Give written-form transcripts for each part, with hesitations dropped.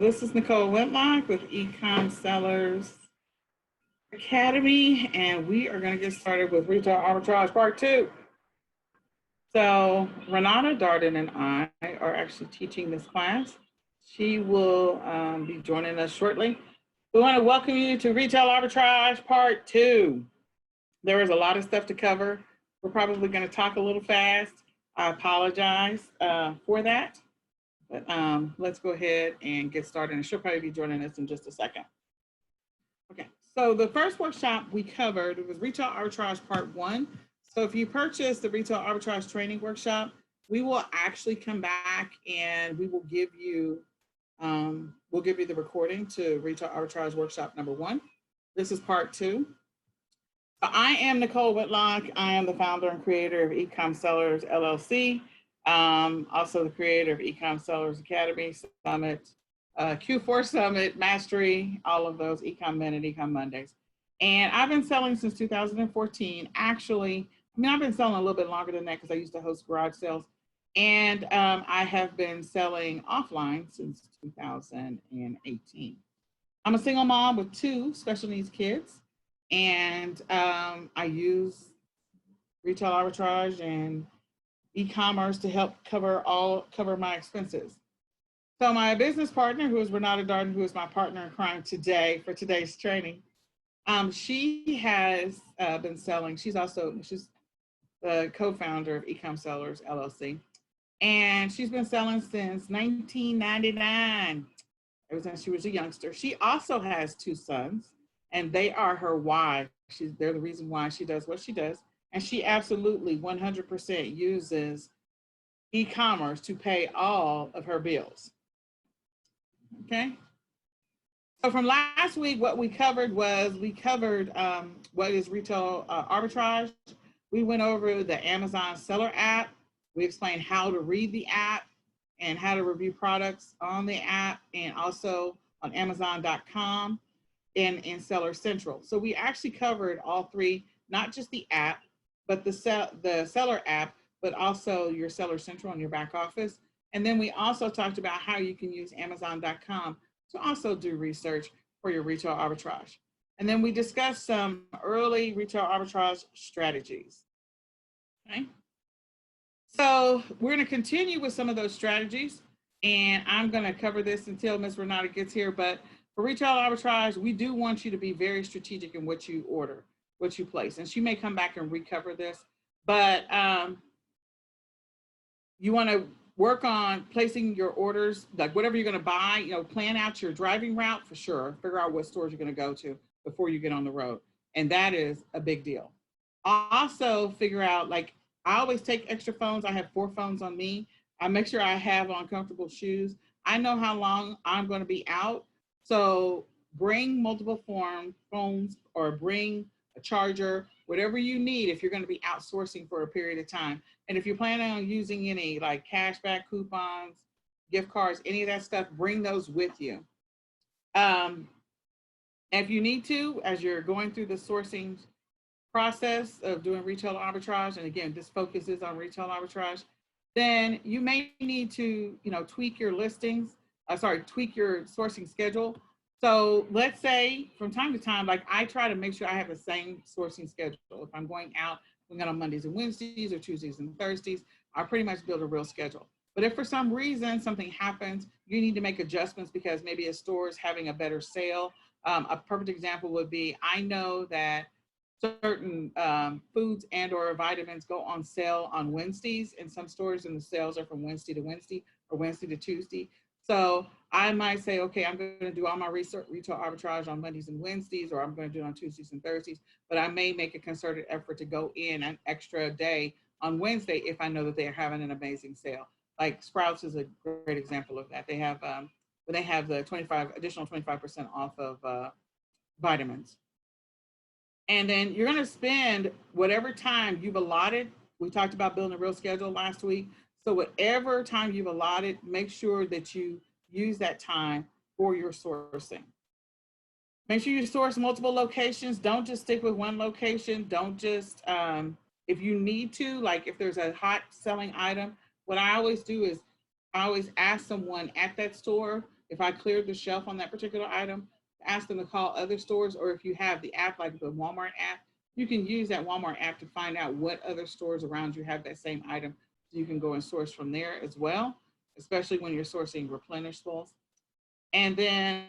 This is Nicole Whitlock with eCom Sellers Academy, and we are going to get started with Retail Arbitrage Part 2. So Renata Darden and I are actually teaching this class. She will be joining us shortly. We want to welcome you to Retail Arbitrage Part 2. There is a lot of stuff to cover. We're probably going to talk a little fast. I apologize for that. But let's go ahead and get started. And she'll probably be joining us in just a second. Okay, so the first workshop we covered was Retail Arbitrage Part 1. So if you purchase the Retail Arbitrage Training Workshop, we will actually come back and we will give you the recording to Retail Arbitrage Workshop number 1. This is Part 2. I am Nicole Whitlock. I am the founder and creator of eCom Sellers LLC. Also the creator of eCom Sellers Academy, Summit, Q4 Summit, Mastery, all of those, eCom Men and eCom Mondays. And I've been selling since 2014. Actually, I've been selling a little bit longer than that because I used to host garage sales. And I have been selling offline since 2018. I'm a single mom with 2 special needs kids. And I use retail arbitrage and e-commerce to help cover my expenses. So my business partner, who is Renata Darden, who is my partner in crime today for today's training, she has been selling. She's the co-founder of eCom Sellers LLC, and she's been selling since 1999. Ever since she was a youngster. She also has 2 sons, and they are her why. They're the reason why she does what she does. And she absolutely 100% uses e-commerce to pay all of her bills. Okay. So from last week, what we covered was what is retail arbitrage. We went over the Amazon seller app. We explained how to read the app and how to review products on the app and also on Amazon.com and in Seller Central. So we actually covered all 3, not just the app, but the seller app, but also your Seller Central and your back office. And then we also talked about how you can use Amazon.com to also do research for your retail arbitrage. And then we discussed some early retail arbitrage strategies. Okay. So we're going to continue with some of those strategies, and I'm going to cover this until Ms. Renata gets here. But for retail arbitrage, we do want you to be very strategic in what you order, what you place. And she may come back and recover this, but you want to work on placing your orders, like whatever you're going to buy, plan out your driving route for sure. Figure out what stores you're going to go to before you get on the road. And that is a big deal. Also figure out, like, I always take extra phones. I have 4 phones on me. I make sure I have on comfortable shoes. I know how long I'm going to be out. So bring multiple phones or bring a charger, whatever you need if you're going to be outsourcing for a period of time. And if you're planning on using any like cashback coupons, gift cards, any of that stuff, bring those with you. If you need to, as you're going through the sourcing process of doing retail arbitrage, and again, this focuses on retail arbitrage, then you may need to, tweak your tweak your sourcing schedule. So let's say from time to time, like I try to make sure I have the same sourcing schedule. If I'm going out, on Mondays and Wednesdays or Tuesdays and Thursdays, I pretty much build a real schedule. But if for some reason something happens, you need to make adjustments because maybe a store is having a better sale. A perfect example would be, I know that certain foods and or vitamins go on sale on Wednesdays in some stores, and the sales are from Wednesday to Wednesday or Wednesday to Tuesday. So I might say, okay, I'm going to do all my retail arbitrage on Mondays and Wednesdays, or I'm going to do it on Tuesdays and Thursdays, but I may make a concerted effort to go in an extra day on Wednesday if I know that they're having an amazing sale. Like Sprouts is a great example of that. They have the additional 25% off of vitamins. And then you're going to spend whatever time you've allotted. We talked about building a real schedule last week. So whatever time you've allotted, make sure that you use that time for your sourcing. Make sure you source multiple locations. Don't just stick with one location. Don't just, if you need to, like if there's a hot selling item, what I always do is I always ask someone at that store if I cleared the shelf on that particular item, ask them to call other stores, or if you have the app like the Walmart app, you can use that Walmart app to find out what other stores around you have that same item. So you can go and source from there as well, especially when you're sourcing replenishables. And then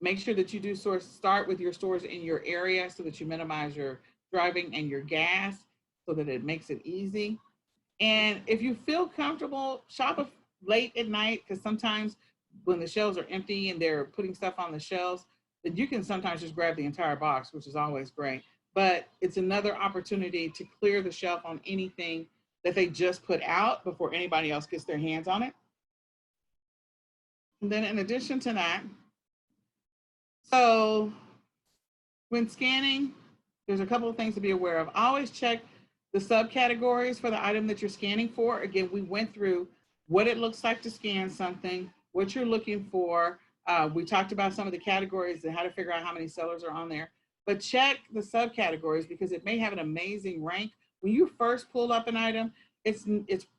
make sure that you do start with your stores in your area so that you minimize your driving and your gas so that it makes it easy. And if you feel comfortable, shop late at night, because sometimes when the shelves are empty and they're putting stuff on the shelves, then you can sometimes just grab the entire box, which is always great. But it's another opportunity to clear the shelf on anything that they just put out before anybody else gets their hands on it. And then in addition to that, so when scanning, there's a couple of things to be aware of. Always check the subcategories for the item that you're scanning for. Again, we went through what it looks like to scan something, what you're looking for. We talked about some of the categories and how to figure out how many sellers are on there. But check the subcategories because it may have an amazing rank. When you first pull up an item, it's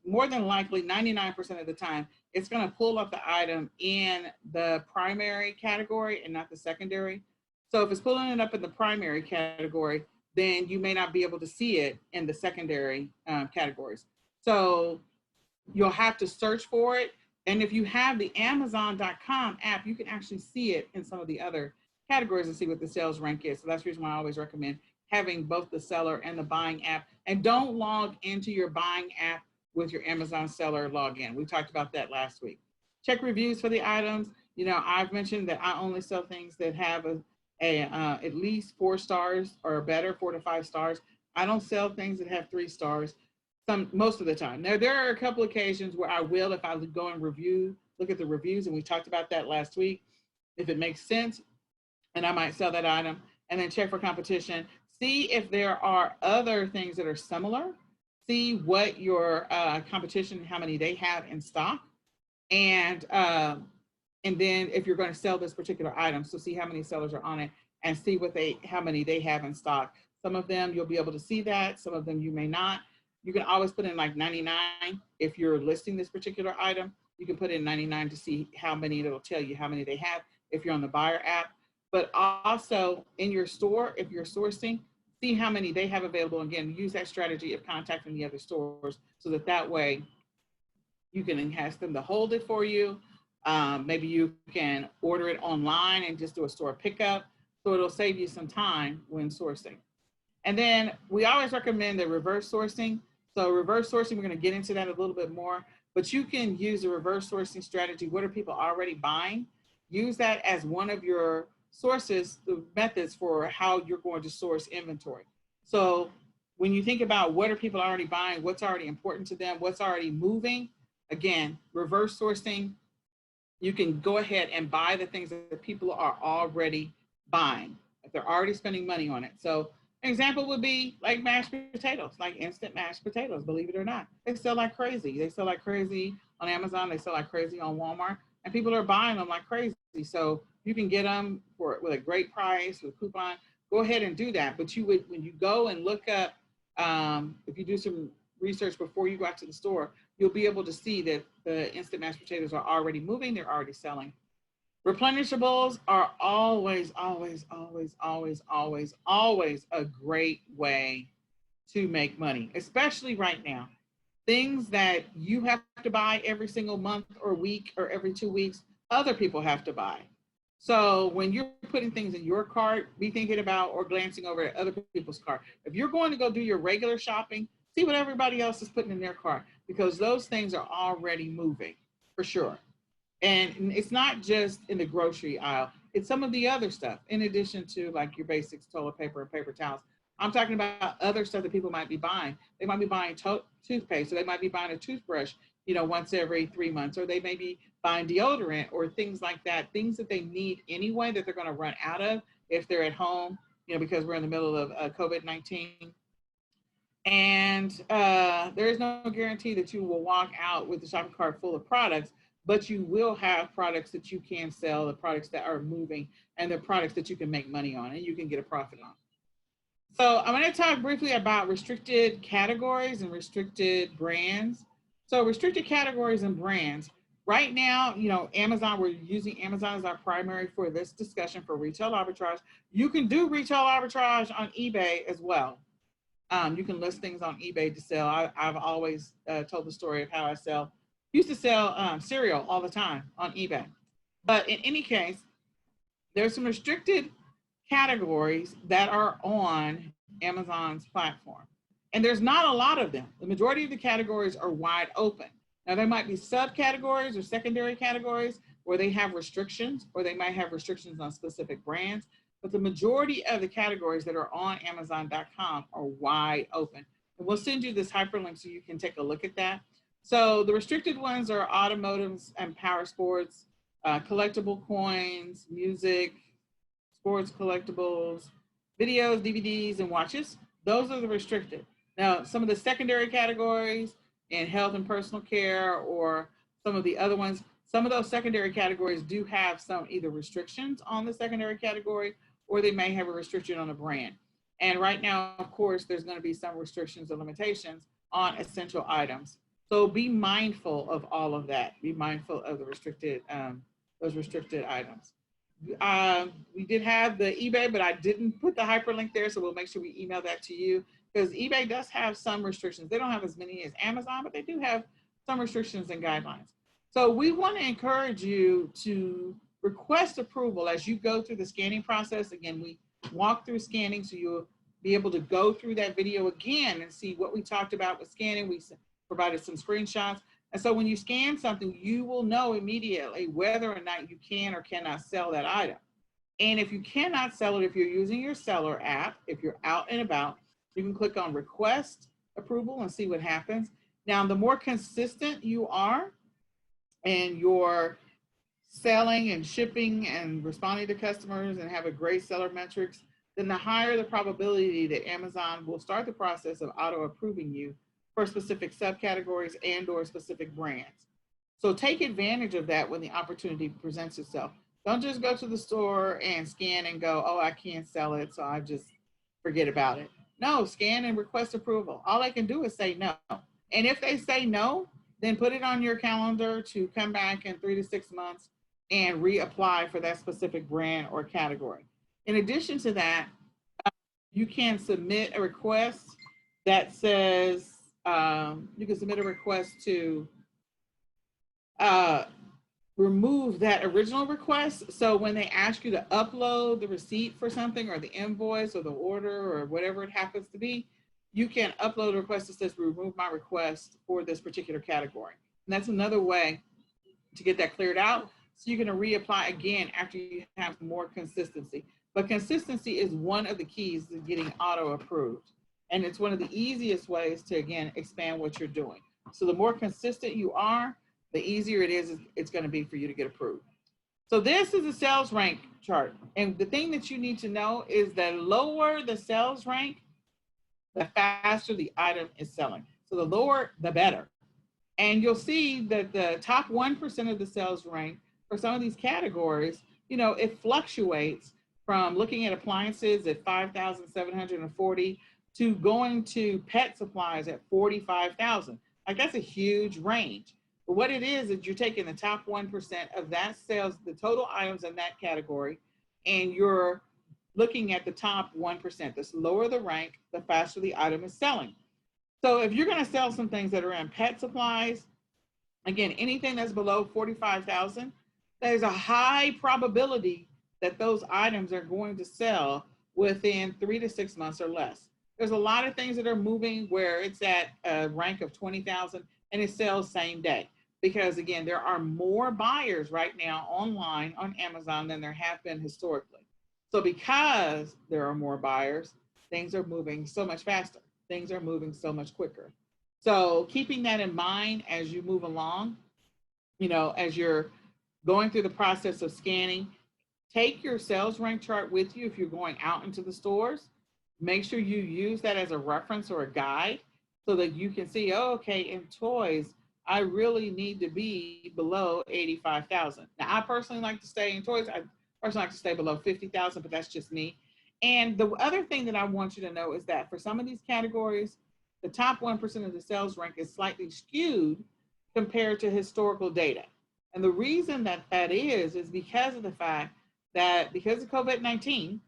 more than likely 99% of the time, it's going to pull up the item in the primary category and not the secondary. So if it's pulling it up in the primary category, then you may not be able to see it in the secondary categories. So you'll have to search for it. And if you have the Amazon.com app, you can actually see it in some of the other categories and see what the sales rank is. So that's the reason why I always recommend having both the seller and the buying app. And don't log into your buying app with your Amazon seller login. We talked about that last week. Check reviews for the items. You know, I've mentioned that I only sell things that have at least 4 stars or better, 4 to 5 stars. I don't sell things that have 3 stars. Most of the time. Now, there are a couple occasions where I will, if I go and look at the reviews, and we talked about that last week, if it makes sense, and I might sell that item, and then check for competition. See if there are other things that are similar. See what your competition, how many they have in stock, and then if you're going to sell this particular item, so see how many sellers are on it, and see how many they have in stock. Some of them you'll be able to see that. Some of them you may not. You can always put in like 99 if you're listing this particular item. You can put in 99 to see how many, it'll tell you how many they have if you're on the buyer app. But also in your store, if you're sourcing, see how many they have available. Again, use that strategy of contacting the other stores so that way you can enhance them to hold it for you. Maybe you can order it online and just do a store pickup. So it'll save you some time when sourcing. And then we always recommend the reverse sourcing. So reverse sourcing, we're going to get into that a little bit more, but you can use a reverse sourcing strategy. What are people already buying? Use that as one of your sources, the methods for how you're going to source inventory. So when you think about what are people already buying, what's already important to them, what's already moving, again, reverse sourcing, you can go ahead and buy the things that people are already buying, if they're already spending money on it. So an example would be like mashed potatoes, like instant mashed potatoes, believe it or not. They sell like crazy. They sell like crazy on Amazon. They sell like crazy on Walmart, and people are buying them like crazy. So you can get them with a great price, with a coupon. Go ahead and do that. But you would, when you go and look up, if you do some research before you go out to the store, you'll be able to see that the instant mashed potatoes are already moving. They're already selling. Replenishables are always, always, always, always, always, always a great way to make money, especially right now. Things that you have to buy every single month or week or every 2 weeks, other people have to buy. So when you're putting things in your cart, be thinking about or glancing over at other people's cart. If you're going to go do your regular shopping, see what everybody else is putting in their cart, because those things are already moving for sure. And it's not just in the grocery aisle, it's some of the other stuff, in addition to like your basics, toilet paper and paper towels. I'm talking about other stuff that people might be buying. They might be buying toothpaste, so they might be buying a toothbrush, once every 3 months, or they may be buying deodorant or things like that, things that they need anyway that they're going to run out of if they're at home, because we're in the middle of COVID-19. And there is no guarantee that you will walk out with the shopping cart full of products, but you will have products that you can sell, the products that are moving, and the products that you can make money on and you can get a profit on. So I'm going to talk briefly about restricted categories and restricted brands. So restricted categories and brands, Right now, you know, Amazon, we're using Amazon as our primary for this discussion for retail arbitrage. You can do retail arbitrage on eBay as well. You can list things on eBay to sell. I've always told the story of how I used to sell cereal all the time on eBay. But in any case, there's some restricted categories that are on Amazon's platform. And there's not a lot of them. The majority of the categories are wide open. Now, there might be subcategories or secondary categories where they have restrictions, or they might have restrictions on specific brands. But the majority of the categories that are on Amazon.com are wide open. And we'll send you this hyperlink so you can take a look at that. So the restricted ones are automotives and power sports, collectible coins, music, sports collectibles, videos, DVDs, and watches. Those are the restricted. Now, some of the secondary categories in health and personal care, or some of the other ones, some of those secondary categories do have some either restrictions on the secondary category, or they may have a restriction on a brand. And right now, of course, there's going to be some restrictions or limitations on essential items. So be mindful of all of that. Be mindful of the restricted, those restricted items. We did have the eBay, but I didn't put the hyperlink there, so we'll make sure we email that to you, because eBay does have some restrictions. They don't have as many as Amazon, but they do have some restrictions and guidelines. So we want to encourage you to request approval as you go through the scanning process. Again, we walk through scanning, so you'll be able to go through that video again and see what we talked about with scanning. We provided some screenshots. And so when you scan something, you will know immediately whether or not you can or cannot sell that item. And if you cannot sell it, if you're using your seller app, if you're out and about, you can click on request approval and see what happens. Now, the more consistent you are and your selling and shipping and responding to customers and have a great seller metrics, then the higher the probability that Amazon will start the process of auto approving you for specific subcategories and or specific brands. So take advantage of that when the opportunity presents itself. Don't just go to the store and scan and go, oh, I can't sell it, so I just forget about it. No, scan and request approval. All they can do is say no. And if they say no, then put it on your calendar to come back in 3 to 6 months and reapply for that specific brand or category. In addition to that, you can submit a request that says, you can submit a request to remove that original request. So when they ask you to upload the receipt for something, or the invoice or the order or whatever it happens to be, you can upload a request that says remove my request for this particular category. And that's another way to get that cleared out, so you're going to reapply again after you have more consistency. But consistency is one of the keys to getting auto approved. And it's one of the easiest ways to, again, expand what you're doing. So the more consistent you are, the easier it's going to be for you to get approved. So this is a sales rank chart. And the thing that you need to know is that lower the sales rank, the faster the item is selling. So the lower, the better. And you'll see that the top 1% of the sales rank for some of these categories, you know, it fluctuates from looking at appliances at 5,740 to going to pet supplies at 45,000. Like, that's a huge range. But what it is you're taking the top 1% of that sales, the total items in that category, and you're looking at the top 1%. The lower the rank, the faster the item is selling. So if you're going to sell some things that are in pet supplies, again, anything that's below 45,000, there's a high probability that those items are going to sell within 3 to 6 months or less. There's a lot of things that are moving where it's at a rank of 20,000 and it sells same day. Because again, there are more buyers right now online on Amazon than there have been historically. So because there are more buyers, things are moving so much faster. Things are moving so much quicker. So keeping that in mind as you move along, you know, as you're going through the process of scanning, take your sales rank chart with you if you're going out into the stores. Make sure you use that as a reference or a guide so that you can see, oh, okay, in toys, I really need to be below 85,000. Now, I personally like to stay in toys. I personally like to stay below 50,000, but that's just me. And the other thing that I want you to know is that for some of these categories, the top 1% of the sales rank is slightly skewed compared to historical data. And the reason that that is because of the fact that because of COVID-19,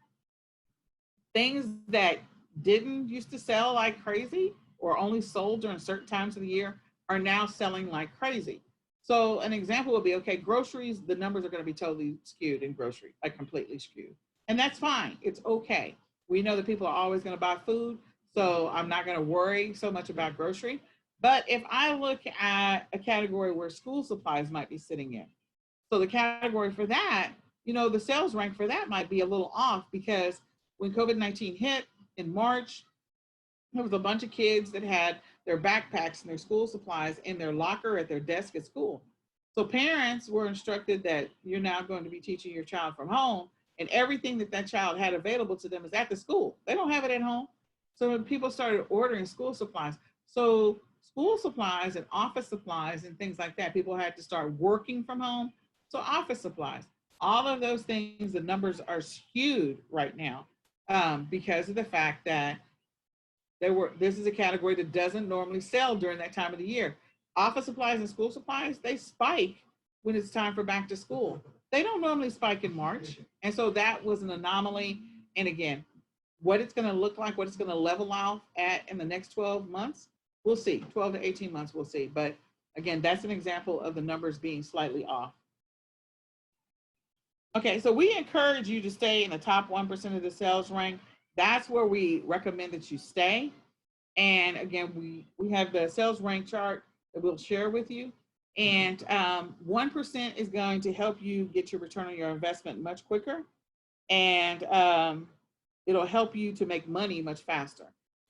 things that didn't used to sell like crazy or only sold during certain times of the year are now selling like crazy. So an example would be, okay, groceries, the numbers are going to be totally skewed in grocery, like completely skewed. And that's fine. It's okay. We know that people are always going to buy food. So I'm not going to worry so much about grocery. But if I look at a category where school supplies might be sitting in, so the category for that, the sales rank for that might be a little off because when COVID-19 hit in March, there was a bunch of kids that had their backpacks and their school supplies in their locker at their desk at school. So parents were instructed that you're now going to be teaching your child from home, and everything that that child had available to them is at the school. They don't have it at home. So when people started ordering school supplies, so school supplies and office supplies and things like that, people had to start working from home. So office supplies, all of those things, the numbers are skewed right now because of the fact that this is a category that doesn't normally sell during that time of the year. Office supplies and school supplies, they spike when it's time for back to school. They don't normally spike in March. And so that was an anomaly. And again, what it's going to look like, what it's going to level off at in the next 12 months, we'll see. 12 to 18 months, we'll see. But again, that's an example of the numbers being slightly off. Okay, so we encourage you to stay in the top 1% of the sales rank. That's where we recommend that you stay. And again, we have the sales rank chart that we'll share with you. And 1% is going to help you get your return on your investment much quicker. And it'll help you to make money much faster.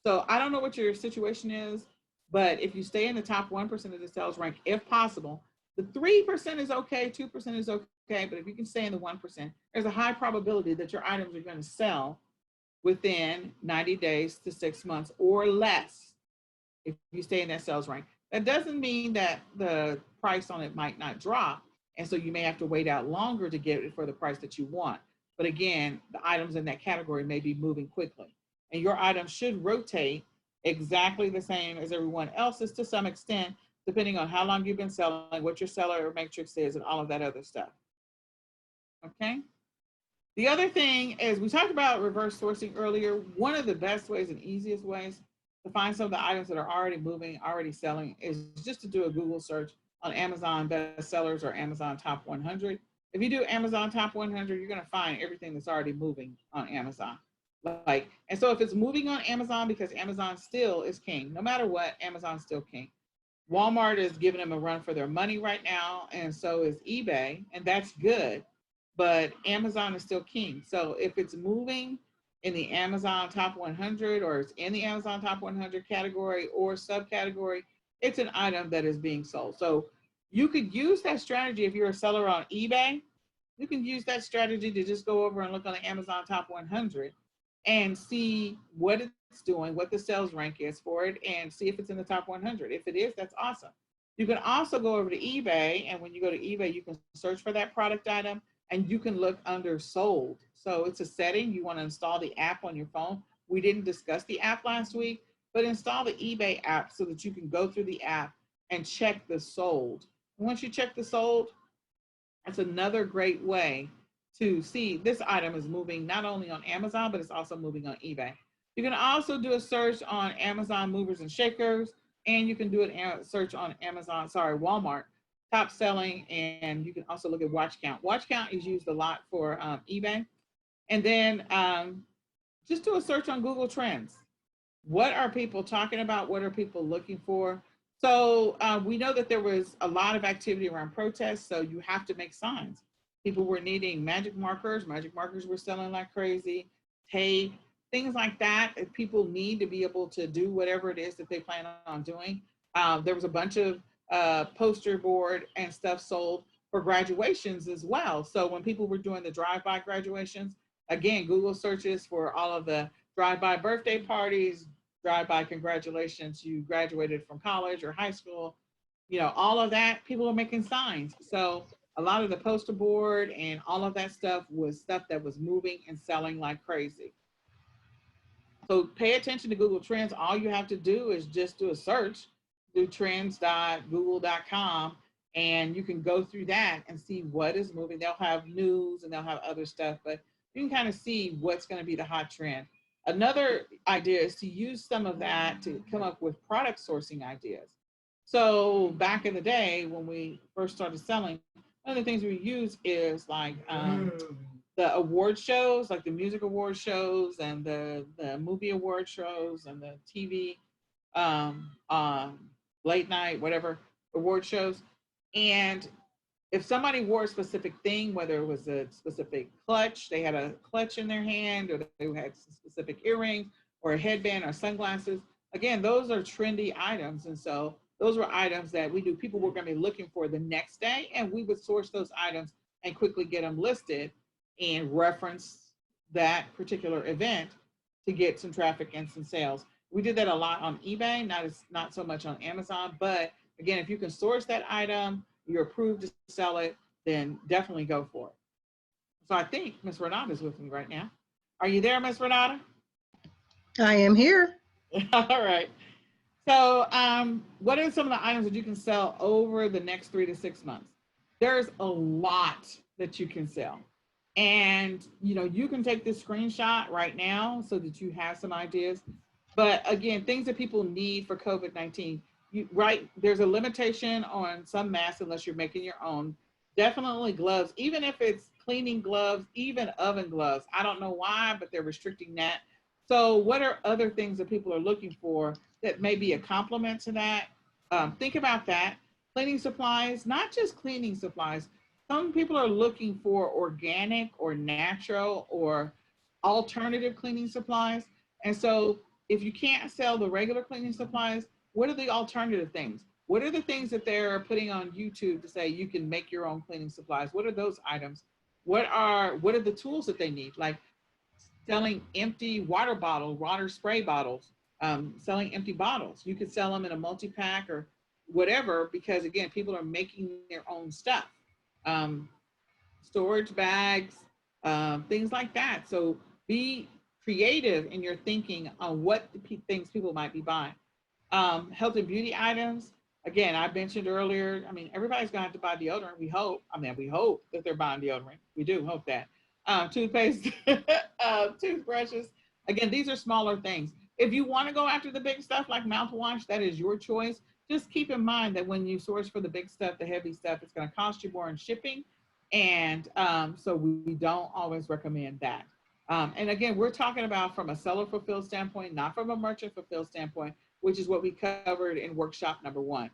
So I don't know what your situation is, but if you stay in the top 1% of the sales rank, if possible, the 3% is okay, 2% is okay, but if you can stay in the 1%, there's a high probability that your items are going to sell within 90 days to 6 months or less if you stay in that sales rank. That doesn't mean that the price on it might not drop, and so you may have to wait out longer to get it for the price that you want. But again, the items in that category may be moving quickly, and your items should rotate exactly the same as everyone else's to some extent, depending on how long you've been selling, what your seller matrix is, and all of that other stuff. Okay. The other thing is we talked about reverse sourcing earlier. One of the best ways and easiest ways to find some of the items that are already moving, already selling is just to do a Google search on Amazon bestsellers or Amazon top 100. If you do Amazon top 100, you're going to find everything that's already moving on Amazon. And so if it's moving on Amazon, because Amazon still is king, no matter what, Amazon's still king. Walmart is giving them a run for their money right now, and so is eBay, and that's good. But Amazon is still king. So if it's moving in the Amazon top 100 or it's in the Amazon top 100 category or subcategory, it's an item that is being sold. So you could use that strategy if you're a seller on eBay. You can use that strategy to just go over and look on the Amazon top 100 and see what it's doing, what the sales rank is for it, and see if it's in the top 100. If it is, that's awesome. You can also go over to eBay, and when you go to eBay, you can search for that product item, and you can look under sold. So it's a setting. You want to install the app on your phone. We didn't discuss the app last week, but install the eBay app so that you can go through the app and check the sold. Once you check the sold, that's another great way to see this item is moving not only on Amazon, but it's also moving on eBay. You can also do a search on Amazon movers and shakers, and you can do a search on Walmart top selling, and you can also look at watch count. Watch count is used a lot for eBay. And then just do a search on Google Trends. What are people talking about? What are people looking for? So we know that there was a lot of activity around protests, so you have to make signs. People were needing magic markers. Magic markers were selling like crazy. Tape, things like that. If people need to be able to do whatever it is that they plan on doing. There was a bunch of poster board and stuff sold for graduations as well. So when people were doing the drive-by graduations, again, Google searches for all of the drive-by birthday parties, drive-by congratulations, you graduated from college or high school, all of that, people are making signs. So a lot of the poster board and all of that stuff was stuff that was moving and selling like crazy. So pay attention to Google Trends. All you have to do is just do a search, do trends.google.com, and you can go through that and see what is moving. They'll have news and they'll have other stuff, but you can kind of see what's going to be the hot trend. Another idea is to use some of that to come up with product sourcing ideas. So back in the day when we first started selling, one of the things we use is like the award shows, like the music award shows and the movie award shows and the TV um, um, late night, whatever award shows. And if somebody wore a specific thing, whether it was a specific clutch, they had a clutch in their hand, or they had specific earrings, or a headband, or sunglasses. Again, those are trendy items, and so those were items that we knew people were going to be looking for the next day, and we would source those items and quickly get them listed and reference that particular event to get some traffic and some sales. We did that a lot on eBay, not so much on Amazon, but again, if you can source that item, you're approved to sell it, then definitely go for it. So I think Miss Renata is with me right now. Are you there, Miss Renata? I am here. All right. So what are some of the items that you can sell over the next 3 to 6 months? There's a lot that you can sell. And you can take this screenshot right now so that you have some ideas. But again, things that people need for COVID-19, right? There's a limitation on some masks unless you're making your own. Definitely gloves, even if it's cleaning gloves, even oven gloves. I don't know why, but they're restricting that. So what are other things that people are looking for that may be a complement to that? Think about that. Cleaning supplies, not just cleaning supplies. Some people are looking for organic or natural or alternative cleaning supplies. And so if you can't sell the regular cleaning supplies, what are the alternative things? What are the things that they're putting on YouTube to say you can make your own cleaning supplies? What are those items? What are the tools that they need? Like selling empty water spray bottles, selling empty bottles. You could sell them in a multi-pack or whatever, because again, people are making their own stuff. Um, Storage bags, things like that. So be creative in your thinking on what things people might be buying. Health and beauty items. Again, I mentioned earlier, I mean, everybody's going to have to buy deodorant. We hope. I mean, we hope that they're buying deodorant. We do hope that. Toothpaste, toothbrushes. Again, these are smaller things. If you want to go after the big stuff like mouthwash, that is your choice. Just keep in mind that when you source for the big stuff, the heavy stuff, it's going to cost you more in shipping. And so we don't always recommend that. And again, we're talking about from a seller fulfilled standpoint, not from a merchant fulfilled standpoint, which is what we covered in workshop number 1.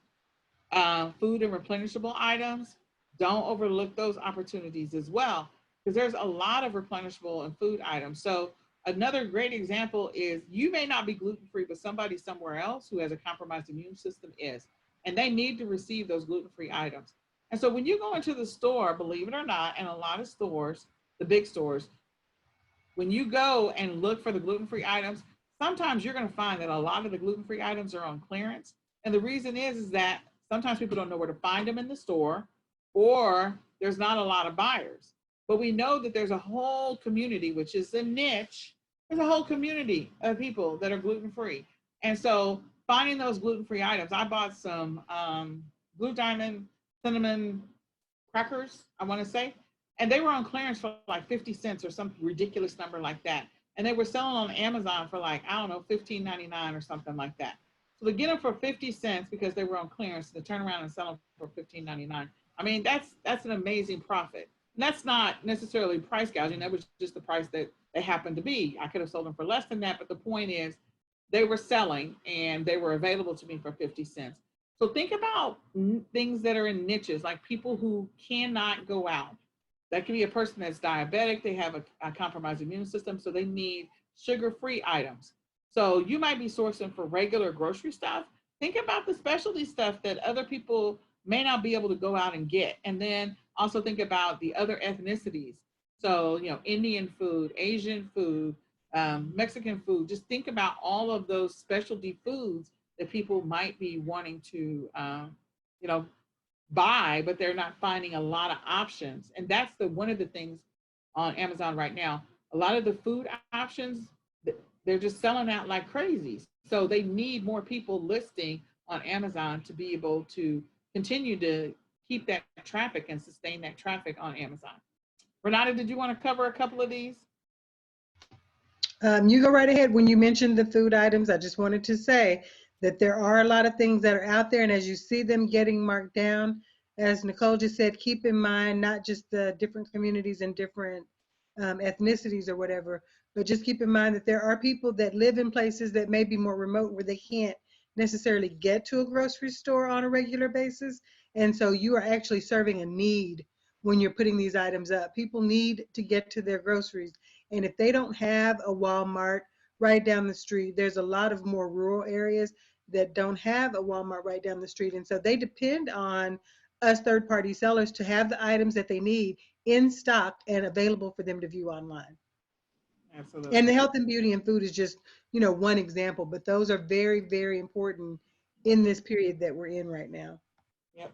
Food and replenishable items, don't overlook those opportunities as well, because there's a lot of replenishable and food items. So another great example is you may not be gluten-free, but somebody somewhere else who has a compromised immune system is, and they need to receive those gluten-free items. And so when you go into the store, believe it or not, and a lot of stores, the big stores, when you go and look for the gluten-free items, sometimes you're going to find that a lot of the gluten-free items are on clearance. And the reason is that sometimes people don't know where to find them in the store, or there's not a lot of buyers. But we know that there's a whole community, which is a niche. There's a whole community of people that are gluten-free. And so finding those gluten-free items, I bought some Blue Diamond cinnamon crackers, I want to say, and they were on clearance for like 50 cents or some ridiculous number like that. And they were selling on Amazon for like, I don't know, $15.99 or something like that. So to get them for 50 cents because they were on clearance, to turn around and sell them for $15.99, I mean, that's an amazing profit. And that's not necessarily price gouging. That was just the price that they happened to be. I could have sold them for less than that, but the point is they were selling and they were available to me for 50 cents. So think about things that are in niches, like people who cannot go out. That could be a person that's diabetic, they have a compromised immune system, so they need sugar-free items. So you might be sourcing for regular grocery stuff. Think about the specialty stuff that other people may not be able to go out and get. And then also think about the other ethnicities. So, Indian food, Asian food, Mexican food. Just think about all of those specialty foods that people might be wanting to, buy, but they're not finding a lot of options. And that's one of the things on Amazon right now. A lot of the food options, they're just selling out like crazy. So they need more people listing on Amazon to be able to continue to keep that traffic and sustain that traffic on Amazon. Renata, did you want to cover a couple of these? You go right ahead. When you mentioned the food items, I just wanted to say that there are a lot of things that are out there, and as you see them getting marked down, as Nicole just said, keep in mind not just the different communities and different ethnicities or whatever, but just keep in mind that there are people that live in places that may be more remote where they can't necessarily get to a grocery store on a regular basis. And so you are actually serving a need when you're putting these items up. People need to get to their groceries. And if they don't have a Walmart right down the street, there's a lot of more rural areas that don't have a Walmart right down the street. And so they depend on us third-party sellers to have the items that they need in stock and available for them to view online. Absolutely. And the health and beauty and food is just, one example, but those are very, very important in this period that we're in right now. Yep.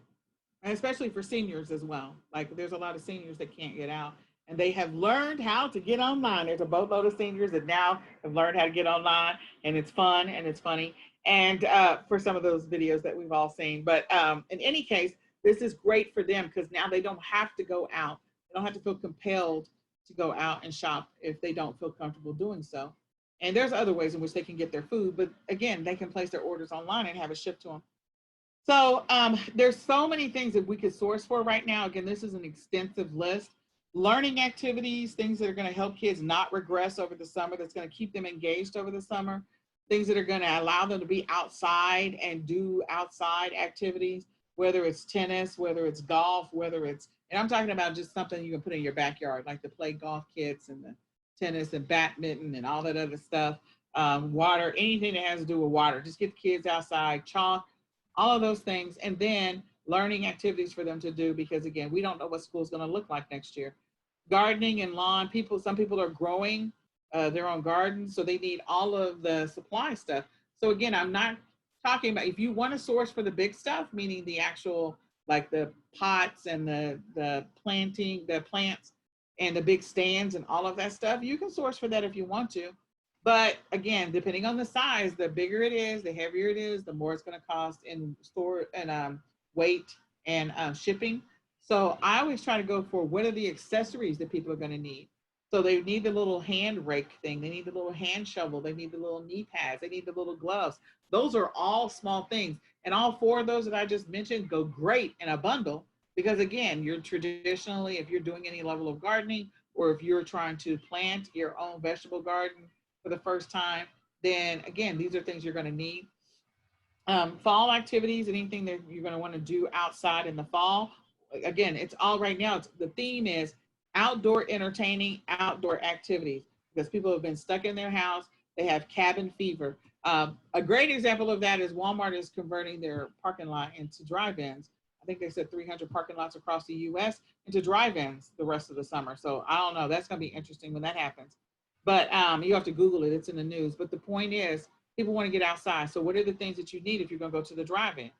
And especially for seniors as well. Like there's a lot of seniors that can't get out and they have learned how to get online. There's a boatload of seniors that now have learned how to get online, and it's fun and it's funny. And for some of those videos that we've all seen, but in any case, this is great for them because now they don't have to go out. They don't have to feel compelled to go out and shop if they don't feel comfortable doing so. And there's other ways in which they can get their food, but again, they can place their orders online and have it shipped to them. So there's so many things that we could source for right now. Again, this is an extensive list. Learning activities, things that are going to help kids not regress over the summer, that's going to keep them engaged over the summer, things that are going to allow them to be outside and do outside activities, whether it's tennis, whether it's golf, whether it's, and I'm talking about just something you can put in your backyard, like the play golf kits and the tennis and badminton and all that other stuff, water, anything that has to do with water. Just get the kids outside, chalk, all of those things, and then learning activities for them to do, because again, we don't know what school's going to look like next year. Gardening and lawn, some people are growing their own gardens, so they need all of the supply stuff. So again, I'm not talking about, if you want to source for the big stuff, meaning the actual, like the pots and the plants and the big stands and all of that stuff, you can source for that if you want to. But again, depending on the size, the bigger it is, the heavier it is, the more it's going to cost in store and weight and shipping. So I always try to go for what are the accessories that people are going to need. So they need the little hand rake thing. They need the little hand shovel. They need the little knee pads. They need the little gloves. Those are all small things. And all four of those that I just mentioned go great in a bundle because again, you're traditionally, if you're doing any level of gardening or if you're trying to plant your own vegetable garden for the first time, then again, these are things you're going to need. Fall activities, anything that you're going to want to do outside in the fall. Again, it's all right now. The theme is outdoor entertaining, outdoor activities, because people have been stuck in their house. They have cabin fever. A great example of that is Walmart is converting their parking lot into drive-ins. I think they said 300 parking lots across the US into drive-ins the rest of the summer. So I don't know, that's going to be interesting when that happens. But you have to Google it, it's in the news. But the point is, people want to get outside. So what are the things that you need if you're going to go to the drive-in?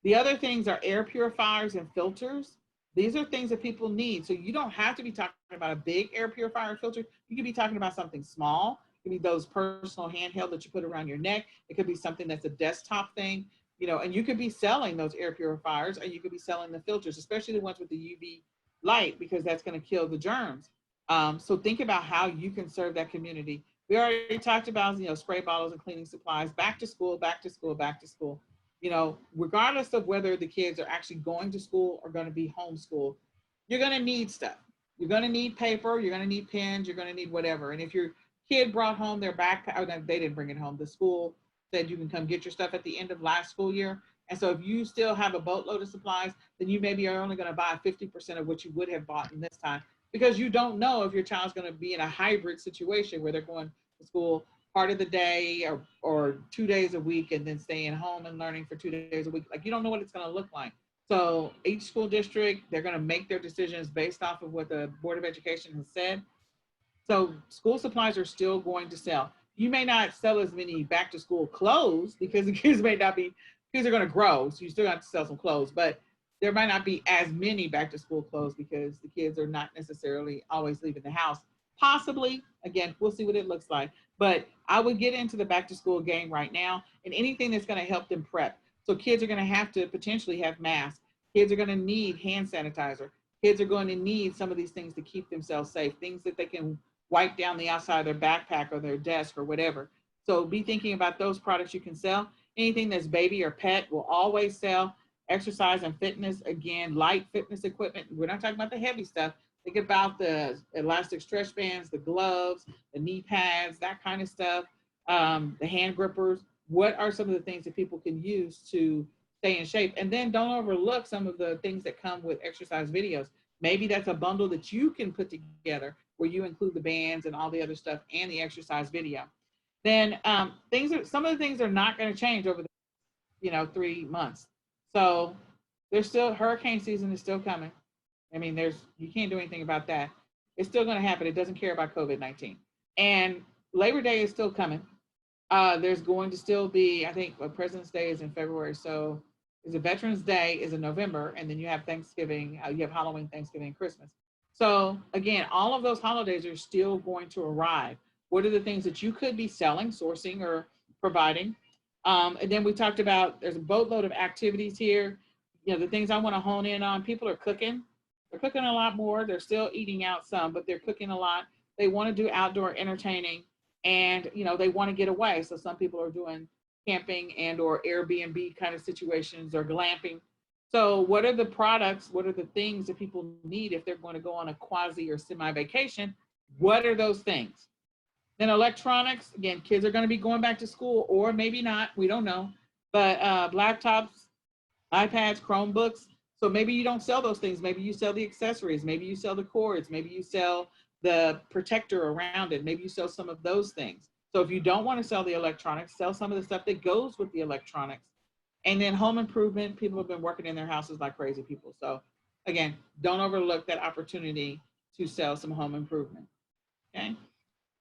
The other things are air purifiers and filters. These are things that people need. So you don't have to be talking about a big air purifier or filter. You could be talking about something small. It could be those personal handheld that you put around your neck. It could be something that's a desktop thing, and you could be selling those air purifiers or you could be selling the filters, especially the ones with the UV light, because that's going to kill the germs. So think about how you can serve that community. We already talked about, spray bottles and cleaning supplies, back to school, back to school, back to school. Regardless of whether the kids are actually going to school or going to be homeschooled, you're going to need stuff. You're going to need paper, you're going to need pens, you're going to need whatever. And if your kid brought home their backpack, or they didn't bring it home, the school said you can come get your stuff at the end of last school year. And so if you still have a boatload of supplies, then you maybe are only going to buy 50% of what you would have bought in this time, because you don't know if your child's going to be in a hybrid situation where they're going to school part of the day or 2 days a week and then staying home and learning for 2 days a week. Like, you don't know what it's going to look like. So each school district, they're going to make their decisions based off of what the Board of Education has said. So school supplies are still going to sell. You may not sell as many back to school clothes because the kids are going to grow. So you still have to sell some clothes, but there might not be as many back to school clothes because the kids are not necessarily always leaving the house. Possibly, again, we'll see what it looks like. But I would get into the back to school game right now and anything that's going to help them prep. So kids are going to have to potentially have masks. Kids are going to need hand sanitizer. Kids are going to need some of these things to keep themselves safe, things that they can wipe down the outside of their backpack or their desk or whatever. So be thinking about those products you can sell. Anything that's baby or pet will always sell. Exercise and fitness, again, light fitness equipment. We're not talking about the heavy stuff. Think about the elastic stretch bands, the gloves, the knee pads, that kind of stuff, the hand grippers. What are some of the things that people can use to stay in shape? And then don't overlook some of the things that come with exercise videos. Maybe that's a bundle that you can put together where you include the bands and all the other stuff and the exercise video. Then some of the things are not going to change over the 3 months. So there's still, hurricane season is still coming. I mean, you can't do anything about that. It's still going to happen. It doesn't care about COVID-19. And Labor Day is still coming. There's going to still be, I think, President's Day is in February. So is a Veterans Day is in November. And then you have Thanksgiving, you have Halloween, Thanksgiving, and Christmas. So again, all of those holidays are still going to arrive. What are the things that you could be selling, sourcing, or providing? And then we talked about, there's a boatload of activities here. The things I want to hone in on, people are cooking. They're cooking a lot more. They're still eating out some, but they're cooking a lot. They want to do outdoor entertaining, and they want to get away. So some people are doing camping and or Airbnb kind of situations, or glamping. So what are the products? What are the things that people need if they're going to go on a quasi or semi vacation? What are those things? Then electronics, again, kids are going to be going back to school, or maybe not, we don't know. But laptops, iPads, Chromebooks. So maybe you don't sell those things. Maybe you sell the accessories. Maybe you sell the cords. Maybe you sell the protector around it. Maybe you sell some of those things. So if you don't want to sell the electronics, sell some of the stuff that goes with the electronics. And then home improvement, people have been working in their houses like crazy people. So again, don't overlook that opportunity to sell some home improvement. Okay.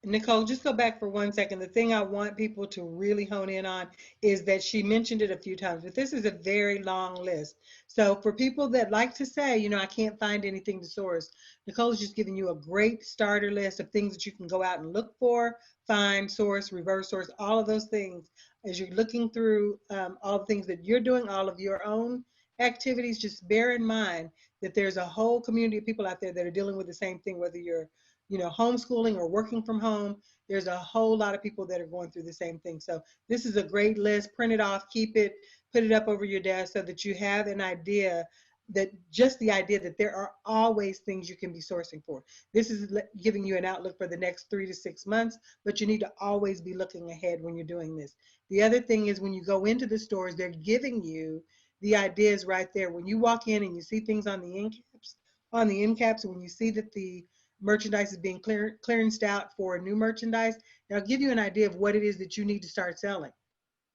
Nicole, just go back for 1 second. The thing I want people to really hone in on is that she mentioned it a few times, but this is a very long list. So for people that like to say, I can't find anything to source, Nicole's just giving you a great starter list of things that you can go out and look for, find, source, reverse source, all of those things. As you're looking through all the things that you're doing, all of your own activities, just bear in mind that there's a whole community of people out there that are dealing with the same thing, whether you're homeschooling or working from home. There's a whole lot of people that are going through the same thing. So this is a great list. Print it off, keep it, put it up over your desk so that you have an idea, that just the idea that there are always things you can be sourcing for. This is giving you an outlook for the next 3 to 6 months, but you need to always be looking ahead when you're doing this. The other thing is, when you go into the stores, they're giving you the ideas right there. When you walk in and you see things on the end caps, when you see that the merchandise is being clearanced out for new merchandise, they'll give you an idea of what it is that you need to start selling.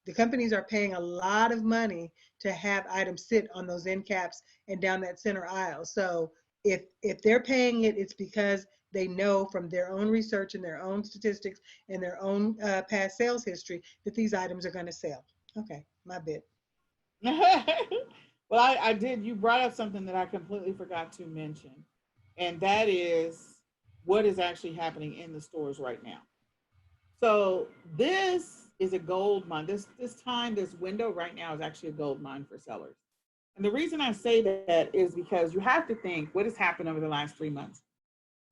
The companies are paying a lot of money to have items sit on those end caps and down that center aisle. So if they're paying it, it's because they know from their own research and their own statistics and their own past sales history that these items are going to sell. Okay, my bit. Well, I did. You brought up something that I completely forgot to mention, and that is what is actually happening in the stores right now. So this is a gold mine. This window right now is actually a gold mine for sellers. And the reason I say that is because you have to think what has happened over the last 3 months.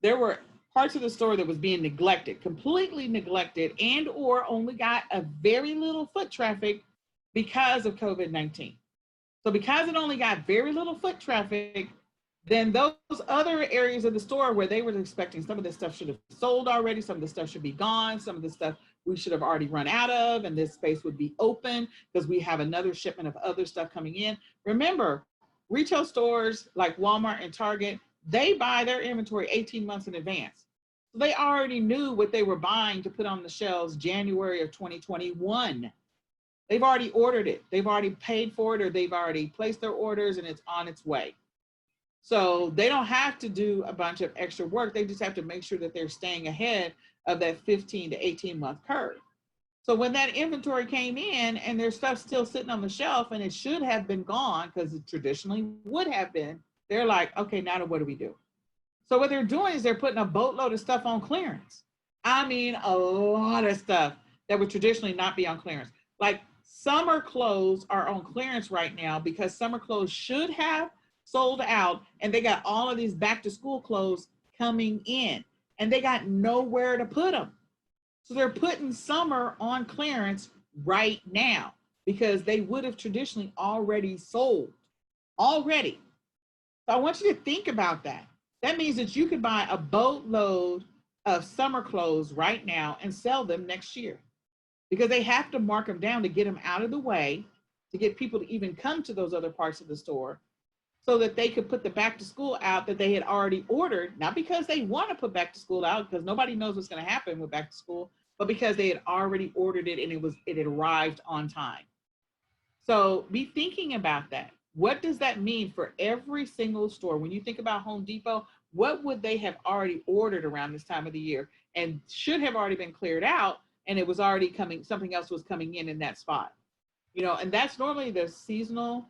There were parts of the store that was being neglected, completely neglected, and or only got a very little foot traffic because of COVID-19. So because it only got very little foot traffic, then those other areas of the store where they were expecting some of this stuff should have sold already, some of the stuff should be gone, some of the stuff we should have already run out of, and this space would be open because we have another shipment of other stuff coming in. Remember, retail stores like Walmart and Target, they buy their inventory 18 months in advance. So they already knew what they were buying to put on the shelves January of 2021. They've already ordered it. They've already paid for it, or they've already placed their orders and it's on its way. So they don't have to do a bunch of extra work. They just have to make sure that they're staying ahead of that 15 to 18 month curve. So when that inventory came in and their stuff's still sitting on the shelf and it should have been gone because it traditionally would have been, they're like, okay, now what do we do? So what they're doing is they're putting a boatload of stuff on clearance. I mean, a lot of stuff that would traditionally not be on clearance. Like summer clothes are on clearance right now because summer clothes should have sold out, and they got all of these back to school clothes coming in, and they got nowhere to put them. So they're putting summer on clearance right now because they would have traditionally already sold already. So I want you to think about that. That means that you could buy a boatload of summer clothes right now and sell them next year because they have to mark them down to get them out of the way, to get people to even come to those other parts of the store so that they could put the back to school out that they had already ordered, not because they want to put back to school out, because nobody knows what's going to happen with back to school, but because they had already ordered it and it had arrived on time. So be thinking about that. What does that mean for every single store? When you think about Home Depot, what would they have already ordered around this time of the year and should have already been cleared out, and it was already coming, something else was coming in that spot? And that's normally the seasonal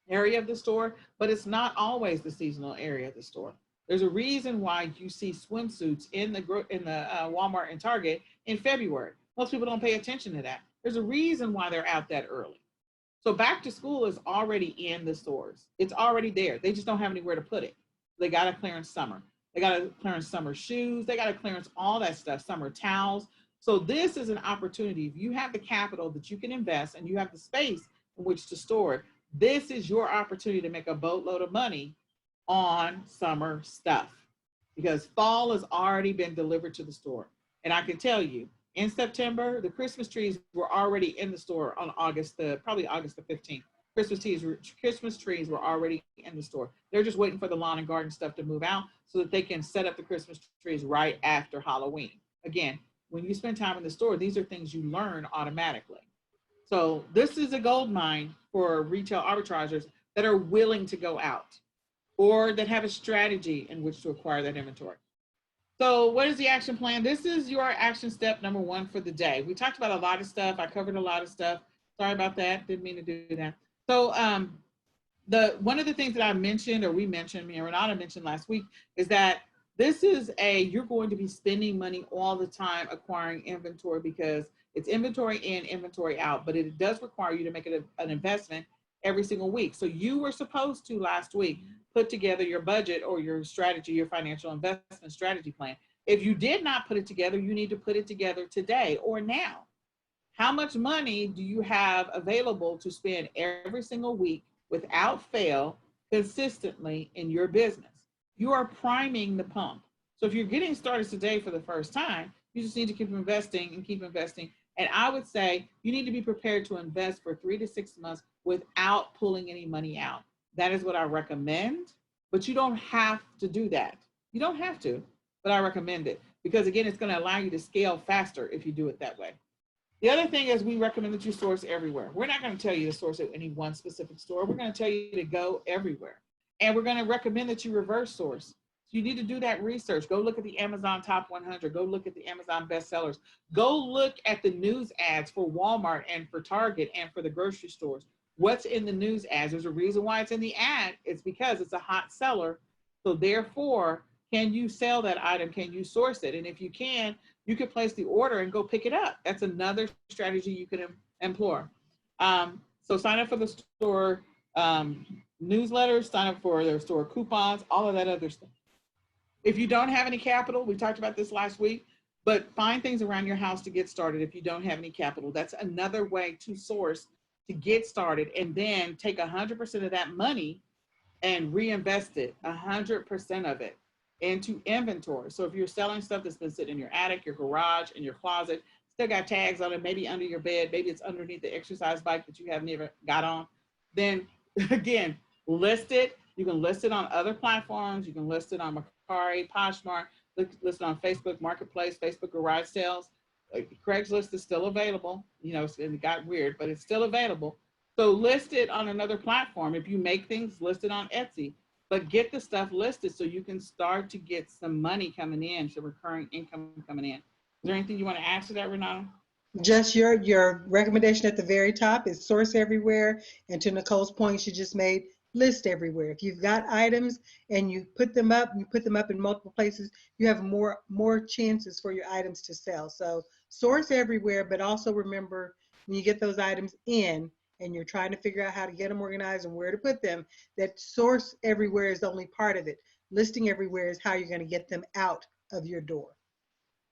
area of the store, but it's not always the seasonal area of the store. There's a reason why you see swimsuits in the Walmart and Target in February. Most people don't pay attention to that. There's a reason why they're out that early. So back to school is already in the stores. It's already there. They just don't have anywhere to put it. They got to clearance summer. They got to clearance summer shoes. They got to clearance all that stuff, summer towels. So this is an opportunity. If you have the capital that you can invest and you have the space in which to store it, this is your opportunity to make a boatload of money on summer stuff because fall has already been delivered to the store. And I can tell you, in September, the Christmas trees were already in the store on probably August the 15th. Christmas trees were already in the store. They're just waiting for the lawn and garden stuff to move out so that they can set up the Christmas trees right after Halloween. Again, when you spend time in the store, these are things you learn automatically. So this is a gold mine for retail arbitrageurs that are willing to go out or that have a strategy in which to acquire that inventory. So what is the action plan? This is your action step number 1 for the day. We talked about a lot of stuff. I covered a lot of stuff. Sorry about that. Didn't mean to do that. So one of the things that I mentioned, or we mentioned, me and Renata mentioned last week, is that this is you're going to be spending money all the time acquiring inventory because it's inventory in, inventory out, but it does require you to make it an investment every single week. So you were supposed to last week put together your budget or your strategy, your financial investment strategy plan. If you did not put it together, you need to put it together today or now. How much money do you have available to spend every single week without fail consistently in your business? You are priming the pump. So if you're getting started today for the first time, you just need to keep investing and keep investing. And I would say you need to be prepared to invest for 3 to 6 months without pulling any money out. That is what I recommend, but you don't have to do that. You don't have to, but I recommend it because again, it's going to allow you to scale faster if you do it that way. The other thing is we recommend that you source everywhere. We're not going to tell you to source at any one specific store. We're going to tell you to go everywhere. And we're going to recommend that you reverse source. So you need to do that research. Go look at the Amazon Top 100. Go look at the Amazon bestsellers. Go look at the news ads for Walmart and for Target and for the grocery stores. What's in the news ads? There's a reason why it's in the ad. It's because it's a hot seller. So therefore, can you sell that item? Can you source it? And if you can place the order and go pick it up. That's another strategy you can employ. So sign up for the store newsletters, sign up for their store coupons, all of that other stuff. If you don't have any capital, we talked about this last week, but find things around your house to get started if you don't have any capital. That's another way to source to get started, and then take 100% of that money and reinvest it, 100% of it, into inventory. So if you're selling stuff that's been sitting in your attic, your garage, in your closet, still got tags on it, maybe under your bed, maybe it's underneath the exercise bike that you haven't even got on, then again, list it. You can list it on other platforms. You can list it on Mercari, Poshmark, list it on Facebook Marketplace, Facebook Garage Sales. Craigslist is still available. It got weird, but it's still available. So list it on another platform. If you make things, list it on Etsy. But get the stuff listed so you can start to get some money coming in, some recurring income coming in. Is there anything you want to add to that, Renata? Just your recommendation at the very top is source everywhere. And to Nicole's point she just made, list everywhere. If you've got items and you put them up in multiple places, you have more chances for your items to sell. So source everywhere, but also remember when you get those items in and you're trying to figure out how to get them organized and where to put them, that source everywhere is only part of it. Listing everywhere is how you're going to get them out of your door.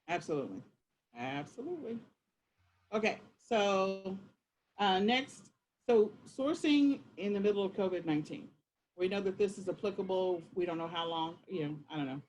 Absolutely. Absolutely. Okay, so next, so sourcing in the middle of COVID-19. We know that this is applicable. We don't know how long, I don't know.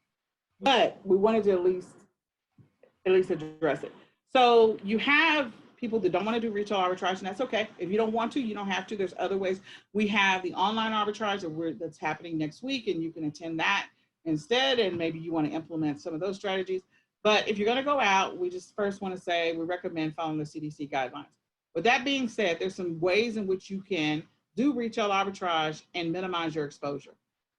But we wanted to at least address it. So you have people that don't want to do retail arbitrage, and that's okay. If you don't want to, you don't have to. There's other ways. We have the online arbitrage that's happening next week, and you can attend that instead, and maybe you want to implement some of those strategies. But if you're going to go out, we just first want to say we recommend following the CDC guidelines. With that being said, there's some ways in which you can do retail arbitrage and minimize your exposure.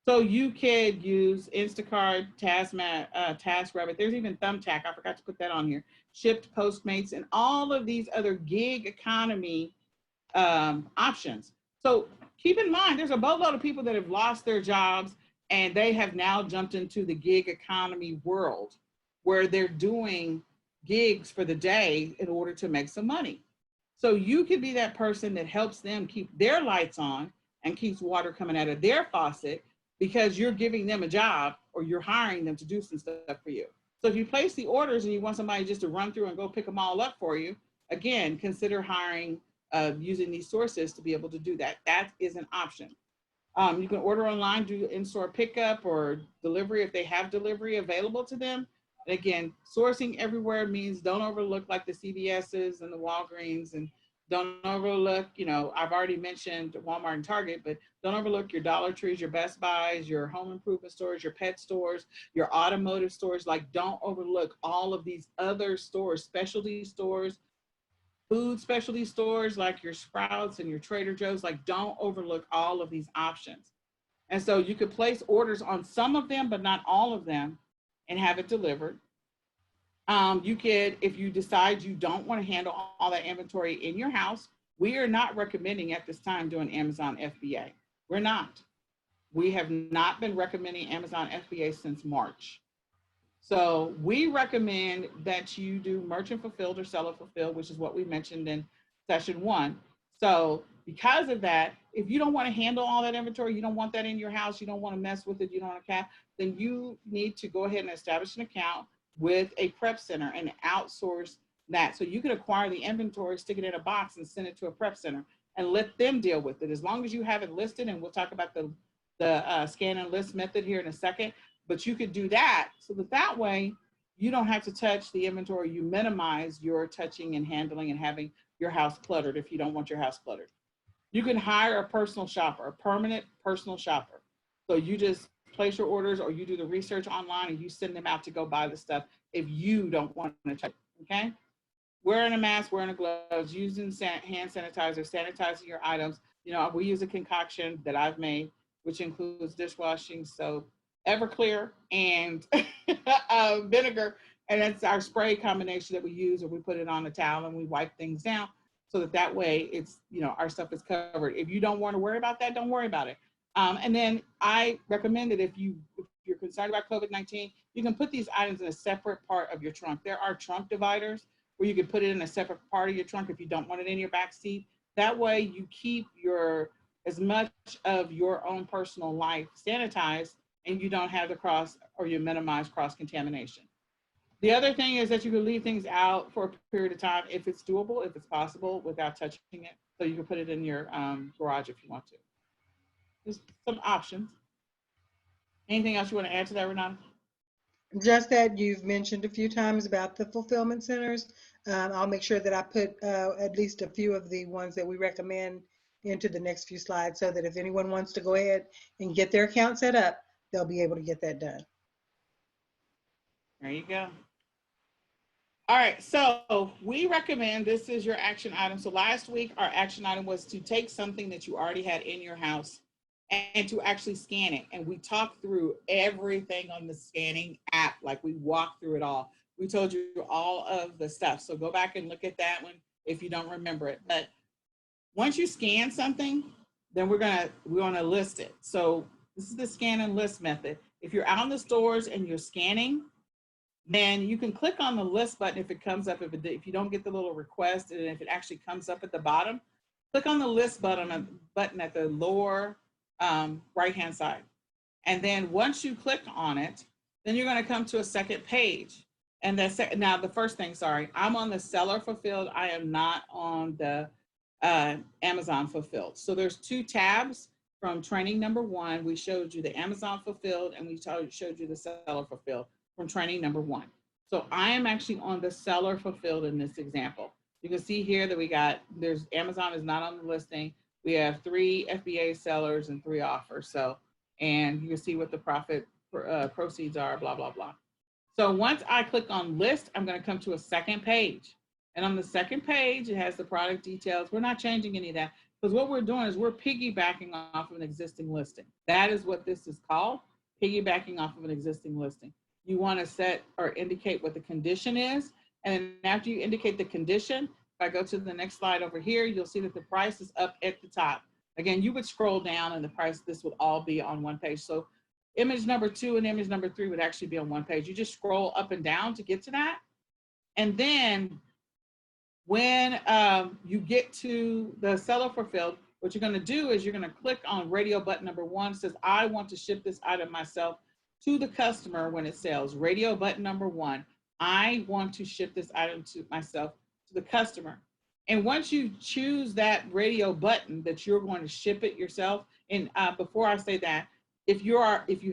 So you could use Instacart, TaskRabbit. There's even Thumbtack. I forgot to put that on here. Shipped, Postmates, and all of these other gig economy options. So keep in mind, there's a boatload of people that have lost their jobs and they have now jumped into the gig economy world where they're doing gigs for the day in order to make some money. So you could be that person that helps them keep their lights on and keeps water coming out of their faucet because you're giving them a job or you're hiring them to do some stuff for you. So if you place the orders and you want somebody just to run through and go pick them all up for you, again, consider hiring, using these sources to be able to do that. That is an option. You can order online, do in-store pickup or delivery if they have delivery available to them. And again, sourcing everywhere means don't overlook like the CVS's and the Walgreens, and don't overlook, I've already mentioned Walmart and Target, but don't overlook your Dollar Trees, your Best Buys, your home improvement stores, your pet stores, your automotive stores. Like, don't overlook all of these other stores, specialty stores, food specialty stores like your Sprouts and your Trader Joe's. Like, don't overlook all of these options. And so you could place orders on some of them, but not all of them, and have it delivered. You could, if you decide you don't want to handle all that inventory in your house, we are not recommending at this time doing Amazon FBA. We're not. We have not been recommending Amazon FBA since March. So we recommend that you do merchant fulfilled or seller fulfilled, which is what we mentioned in session 1. So because of that, if you don't want to handle all that inventory, you don't want that in your house, you don't want to mess with it, you don't want to cap, then you need to go ahead and establish an account with a prep center and outsource that. So you can acquire the inventory, stick it in a box and send it to a prep center and let them deal with it. As long as you have it listed, and we'll talk about the scan and list method here in a second, but you could do that so that way you don't have to touch the inventory. You minimize your touching and handling and having your house cluttered if you don't want your house cluttered. You can hire a personal shopper, a permanent personal shopper. So you just place your orders or you do the research online and you send them out to go buy the stuff if you don't want to touch it, okay? Wearing a mask, wearing a gloves, using hand sanitizer, sanitizing your items. We use a concoction that I've made, which includes dishwashing soap, Everclear, and vinegar. And that's our spray combination that we use, or we put it on a towel and we wipe things down so that way it's, our stuff is covered. If you don't want to worry about that, don't worry about it. And then I recommend that if you're concerned about COVID-19, you can put these items in a separate part of your trunk. There are trunk dividers where you can put it in a separate part of your trunk if you don't want it in your back seat. That way you keep as much of your own personal life sanitized and you don't have you minimize cross-contamination. The other thing is that you can leave things out for a period of time if it's doable, if it's possible, without touching it. So you can put it in your garage if you want to. There's some options. Anything else you want to add to that, Renata? Just that you've mentioned a few times about the fulfillment centers. I'll make sure that I put at least a few of the ones that we recommend into the next few slides so that if anyone wants to go ahead and get their account set up, they'll be able to get that done. There you go. All right, so we recommend, this is your action item. So last week, our action item was to take something that you already had in your house and to actually scan it. And we talked through everything on the scanning app, like we walked through it all. We told you all of the stuff. So go back and look at that one if you don't remember it. But once you scan something, then we're gonna list it. So this is the scan and list method. If you're out in the stores and you're scanning, Then you can click on the list button if it comes up, if you don't get the little request, and if it actually comes up at the bottom, click on the list button at the lower right-hand side. And then once you click on it, then you're going to come to a second page. And now the first thing, sorry, I'm on the seller fulfilled. I am not on the Amazon fulfilled. So there's two tabs from training number 1. We showed you the Amazon fulfilled, and we showed you the seller fulfilled from training number 1. So I am actually on the seller fulfilled in this example. You can see here that there's Amazon is not on the listing. We have 3 FBA sellers and 3 offers. So, and you can see what the profit proceeds are, blah, blah, blah. So once I click on list, I'm going to come to a second page. And on the second page, it has the product details. We're not changing any of that, because what we're doing is we're piggybacking off of an existing listing. That is what this is called, piggybacking off of an existing listing. You want to set or indicate what the condition is. And then after you indicate the condition, if I go to the next slide over here, you'll see that the price is up at the top. Again, you would scroll down and the price, this would all be on one page. So image number 2 and image number 3 would actually be on one page. You just scroll up and down to get to that. And then when you get to the seller fulfilled, what you're going to do is you're going to click on radio button number 1. It says, I want to ship this item myself to the customer when it sells. Radio button number 1. I want to ship this item to myself to the customer. And once you choose that radio button that you're going to ship it yourself, and before I say that, if you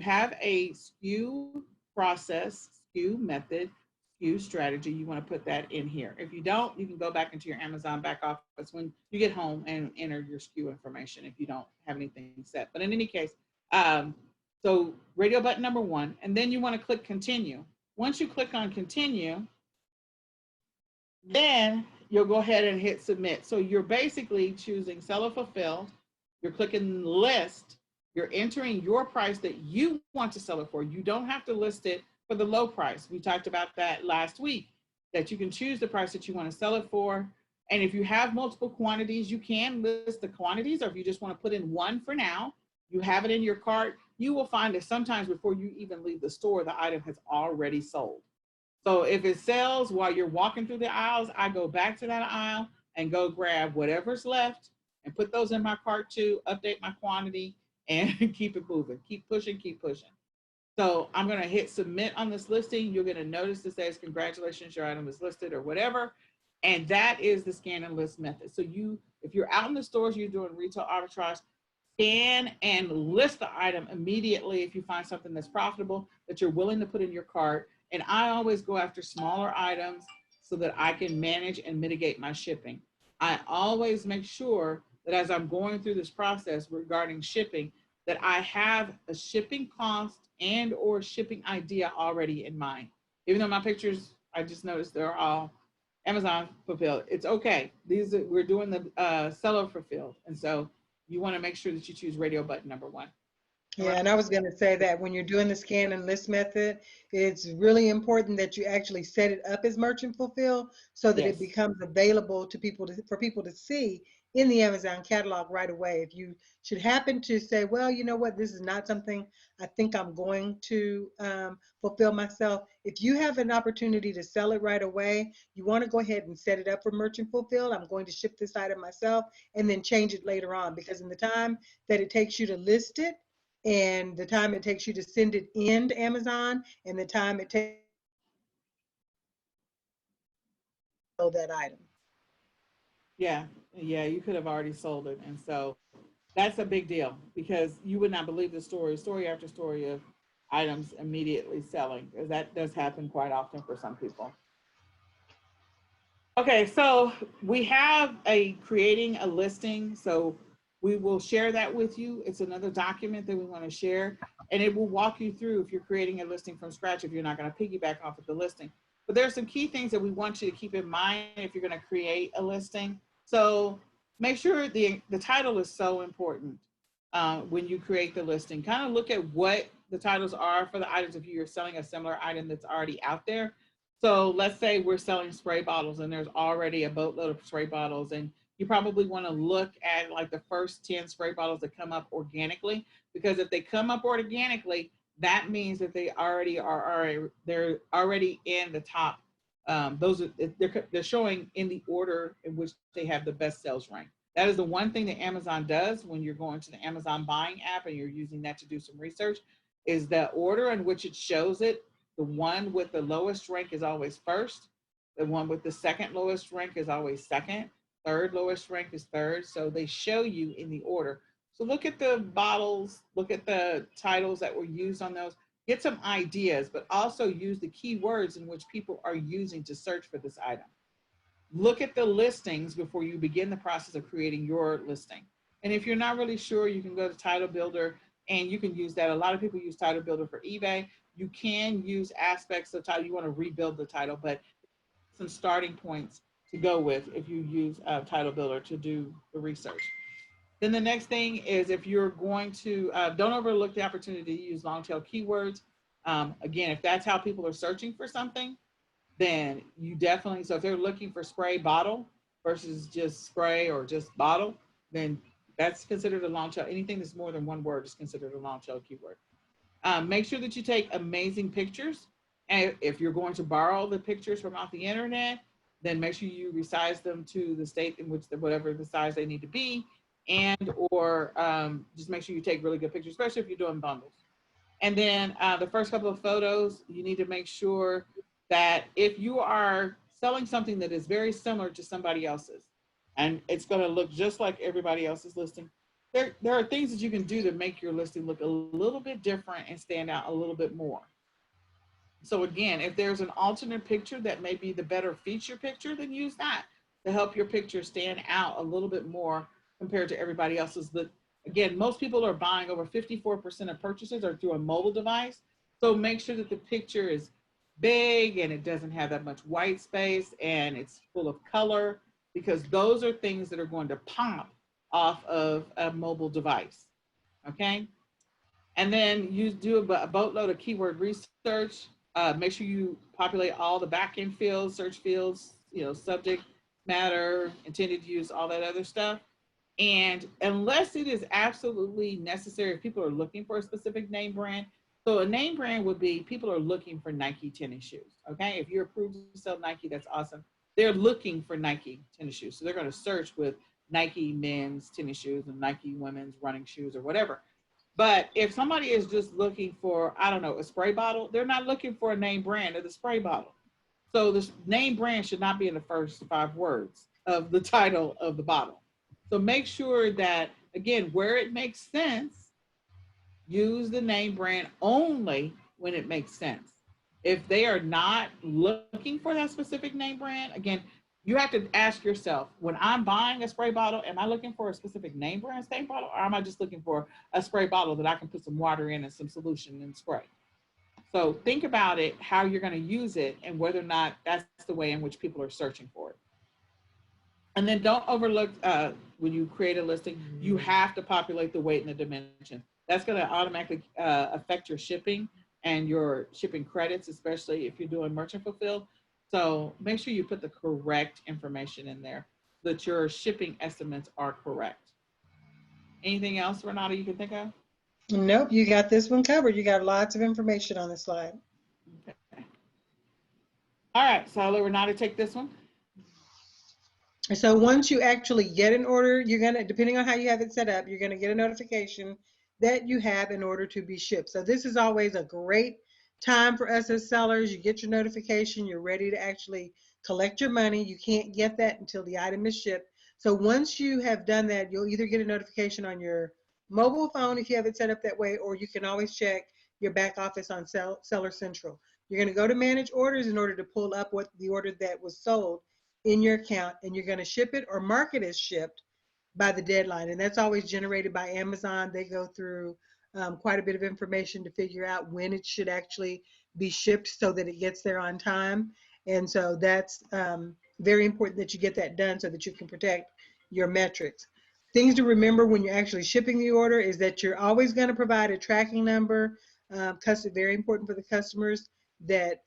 have a SKU process, SKU method, SKU strategy, you want to put that in here. If you don't, you can go back into your Amazon back office when you get home and enter your SKU information if you don't have anything set. But in any case, so radio button number 1, and then you want to click continue. Once you click on continue, then you'll go ahead and hit submit. So you're basically choosing seller fulfilled, you're clicking list, you're entering your price that you want to sell it for. You don't have to list it for the low price. We talked about that last week, that you can choose the price that you want to sell it for. And if you have multiple quantities, you can list the quantities, or if you just want to put in one for now, you have it in your cart, you will find that sometimes before you even leave the store, the item has already sold. So if it sells while you're walking through the aisles, I go back to that aisle and go grab whatever's left and put those in my cart too, update my quantity, and keep it moving, keep pushing, keep pushing. So I'm going to hit submit on this listing. You're going to notice it says, congratulations, your item is listed or whatever. And that is the scan and list method. So if you're out in the stores, you're doing retail arbitrage, scan and list the item immediately if you find something that's profitable that you're willing to put in your cart. And I always go after smaller items so that I can manage and mitigate my shipping. I always make sure that as I'm going through this process regarding shipping, that I have a shipping cost and or shipping idea already in mind. Even though my pictures, I just noticed they're all Amazon fulfilled. It's okay. We're doing the seller fulfilled. And so you want to make sure that you choose radio button number 1. Yeah, and I was going to say that when you're doing the scan and list method, it's really important that you actually set it up as merchant fulfill so that Yes. it becomes available to people for people to see in the Amazon catalog right away. If you should happen to say, well, you know what, this is not something I think I'm going to fulfill myself. If you have an opportunity to sell it right away, you want to go ahead and set it up for merchant fulfill. I'm going to ship this item myself, and then change it later on, because in the time that it takes you to list it, and the time it takes you to send it in to Amazon, and the time it takes to sell that item. Yeah, you could have already sold it. And so that's a big deal, because you would not believe the story after story of items immediately selling, because that does happen quite often for some people. Okay, so we have creating a listing. So we will share that with you. It's another document that we want to share, and it will walk you through if you're creating a listing from scratch, if you're not going to piggyback off of the listing. But there's some key things that we want you to keep in mind if you're going to create a listing. So make sure the title is so important when you create the listing. Kind of look at what the titles are for the items if you're selling a similar item that's already out there. So let's say we're selling spray bottles and there's already a boatload of spray bottles, and you probably want to look at like the first 10 spray bottles that come up organically, because if they come up organically, that means that they already they're already in the top. They're showing in the order in which they have the best sales rank. That is the one thing that Amazon does when you're going to the Amazon buying app and you're using that to do some research, is the order in which it shows it. The one with the lowest rank is always first. The one with the second lowest rank is always second. Third lowest rank is third. So they show you in the order. So look at the bottles, look at the titles that were used on those, get some ideas, but also use the keywords in which people are using to search for this item. Look at the listings before you begin the process of creating your listing. And if you're not really sure, you can go to Title Builder and you can use that. A lot of people use Title Builder for eBay. You can use aspects of title. You want to rebuild the title, but some starting points to go with if you use Title Builder to do the research. Then the next thing is, if you're going to, don't overlook the opportunity to use long tail keywords. Again, if that's how people are searching for something, then you definitely, so if they're looking for spray bottle versus just spray or just bottle, then that's considered a long tail. Anything that's more than one word is considered a long tail keyword. Make sure that you take amazing pictures. And if you're going to borrow the pictures from off the internet, then make sure you resize them to the state in which whatever the size they need to be, and or just make sure you take really good pictures, especially if you're doing bundles. And then the first couple of photos, you need to make sure that if you are selling something that is very similar to somebody else's, and it's going to look just like everybody else's listing, there are things that you can do to make your listing look a little bit different and stand out a little bit more. So again, if there's an alternate picture that may be the better feature picture, then use that to help your picture stand out a little bit more compared to everybody else's. But again, most people are buying, over 54% of purchases are through a mobile device. So make sure that the picture is big and it doesn't have that much white space and it's full of color, because those are things that are going to pop off of a mobile device. Okay. And then you do a boatload of keyword research. Make sure you populate all the backend fields, search fields, subject matter, intended use, all that other stuff. And unless it is absolutely necessary, if people are looking for a specific name brand, so a name brand would be, people are looking for Nike tennis shoes. Okay. If you're approved to sell Nike, that's awesome. They're looking for Nike tennis shoes. So they're going to search with Nike men's tennis shoes and Nike women's running shoes or whatever. But if somebody is just looking for, I don't know, a spray bottle, they're not looking for a name brand of the spray bottle. So this name brand should not be in the first 5 words of the title of the bottle. So make sure that, again, where it makes sense, use the name brand only when it makes sense. If they are not looking for that specific name brand, again, you have to ask yourself, when I'm buying a spray bottle, am I looking for a specific name brand spray bottle, or am I just looking for a spray bottle that I can put some water in and some solution and spray? So think about it, how you're going to use it, and whether or not that's the way in which people are searching for it. And then don't overlook, when you create a listing, you have to populate the weight and the dimension. That's going to automatically affect your shipping and your shipping credits, especially if you're doing merchant fulfill. So make sure you put the correct information in there so that your shipping estimates are correct. Anything else, Renata, you can think of? Nope, you got this one covered. You got lots of information on the slide. Okay. All right, so I'll let Renata take this one. So once you actually get an order, you're going to, depending on how you have it set up, you're going to get a notification that you have an order to be shipped. So this is always a great time for us as sellers. You get your notification, you're ready to actually collect your money. You can't get that until the item is shipped. So once you have done that, you'll either get a notification on your mobile phone if you have it set up that way, or you can always check your back office on Seller Central. You're going to go to manage orders in order to pull up what the order that was sold in your account, and you're going to ship it or mark it as shipped by the deadline. And that's always generated by Amazon. They go through quite a bit of information to figure out when it should actually be shipped so that it gets there on time. And so that's very important that you get that done so that you can protect your metrics. Things to remember when you're actually shipping the order is that you're always going to provide a tracking number. Very important for the customers that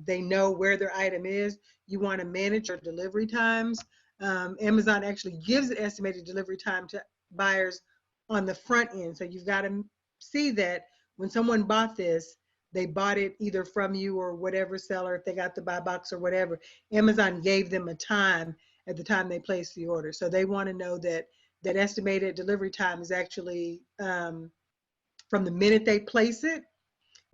they know where their item is. You want to manage your delivery times. Amazon actually gives an estimated delivery time to buyers on the front end. So you've got to see that when someone bought this, they bought it either from you or whatever seller, if they got the buy box or whatever. Amazon gave them a time at the time they placed the order. So they want to know that that estimated delivery time is actually from the minute they place it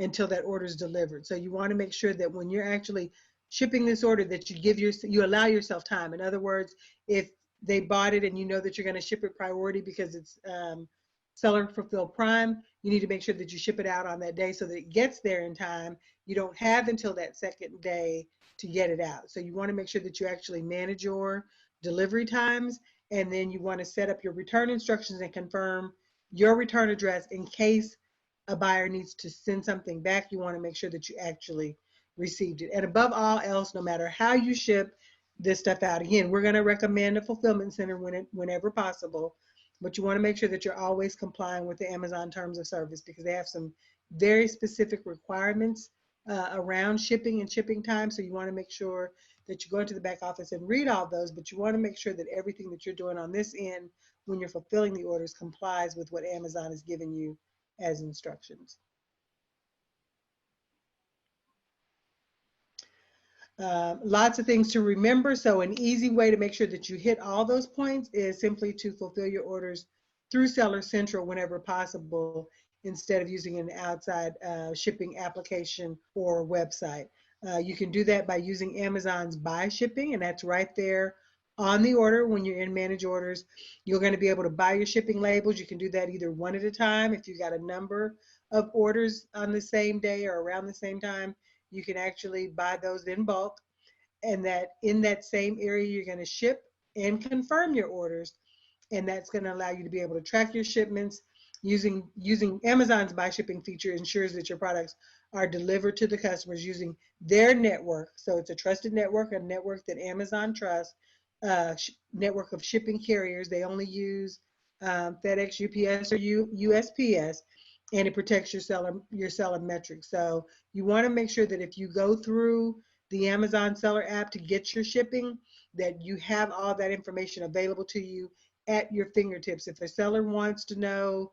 until that order is delivered. So you want to make sure that when you're actually shipping this order, that you allow yourself time. In other words, if they bought it and you know that you're going to ship it priority because it's seller fulfilled prime, you need to make sure that you ship it out on that day so that it gets there in time. You don't have until that second day to get it out. So you want to make sure that you actually manage your delivery times, and then you want to set up your return instructions and confirm your return address in case a buyer needs to send something back. You want to make sure that you actually received it. And above all else, no matter how you ship this stuff out, again, we're going to recommend a fulfillment center whenever possible, but you want to make sure that you're always complying with the Amazon terms of service, because they have some very specific requirements around shipping and shipping time. So you want to make sure that you go into the back office and read all those, but you want to make sure that everything that you're doing on this end when you're fulfilling the orders complies with what Amazon has given you as instructions. Lots of things to remember. So an easy way to make sure that you hit all those points is simply to fulfill your orders through Seller Central whenever possible, instead of using an outside shipping application or website. You can do that by using Amazon's Buy Shipping, and that's right there on the order. When you're in Manage Orders, you're going to be able to buy your shipping labels. You can do that either one at a time. If you got a number of orders on the same day or around the same time, you can actually buy those in bulk, and that in that same area you're going to ship and confirm your orders, and that's going to allow you to be able to track your shipments. Using Amazon's Buy Shipping feature ensures that your products are delivered to the customers using their network. So it's a trusted network, a network that Amazon trusts, network of shipping carriers. They only use FedEx, UPS, or USPS, and it protects your seller metrics. So you want to make sure that if you go through the Amazon Seller app to get your shipping, that you have all that information available to you at your fingertips. If a seller wants to know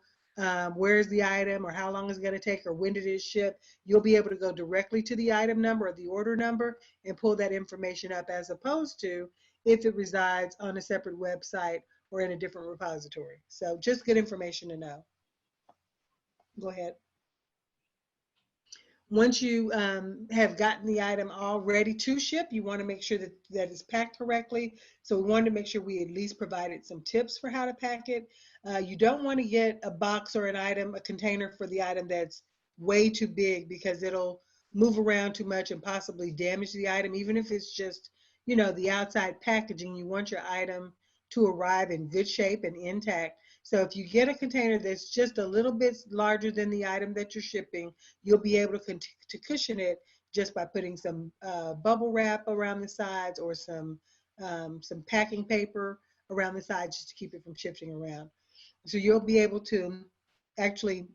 where's the item or how long it's going to take or when did it ship, you'll be able to go directly to the item number or the order number and pull that information up, as opposed to if it resides on a separate website or in a different repository. So just good information to know. Go ahead. Once you have gotten the item all ready to ship, you want to make sure that it's packed correctly. So we wanted to make sure we at least provided some tips for how to pack it. You don't want to get a box or an item, a container for the item that's way too big, because it'll move around too much and possibly damage the item, even if it's just, you know, the outside packaging. You want your item to arrive in good shape and intact. So if you get a container that's just a little bit larger than the item that you're shipping, you'll be able to cushion it just by putting some bubble wrap around the sides or some packing paper around the sides just to keep it from shifting around. So you'll be able to actually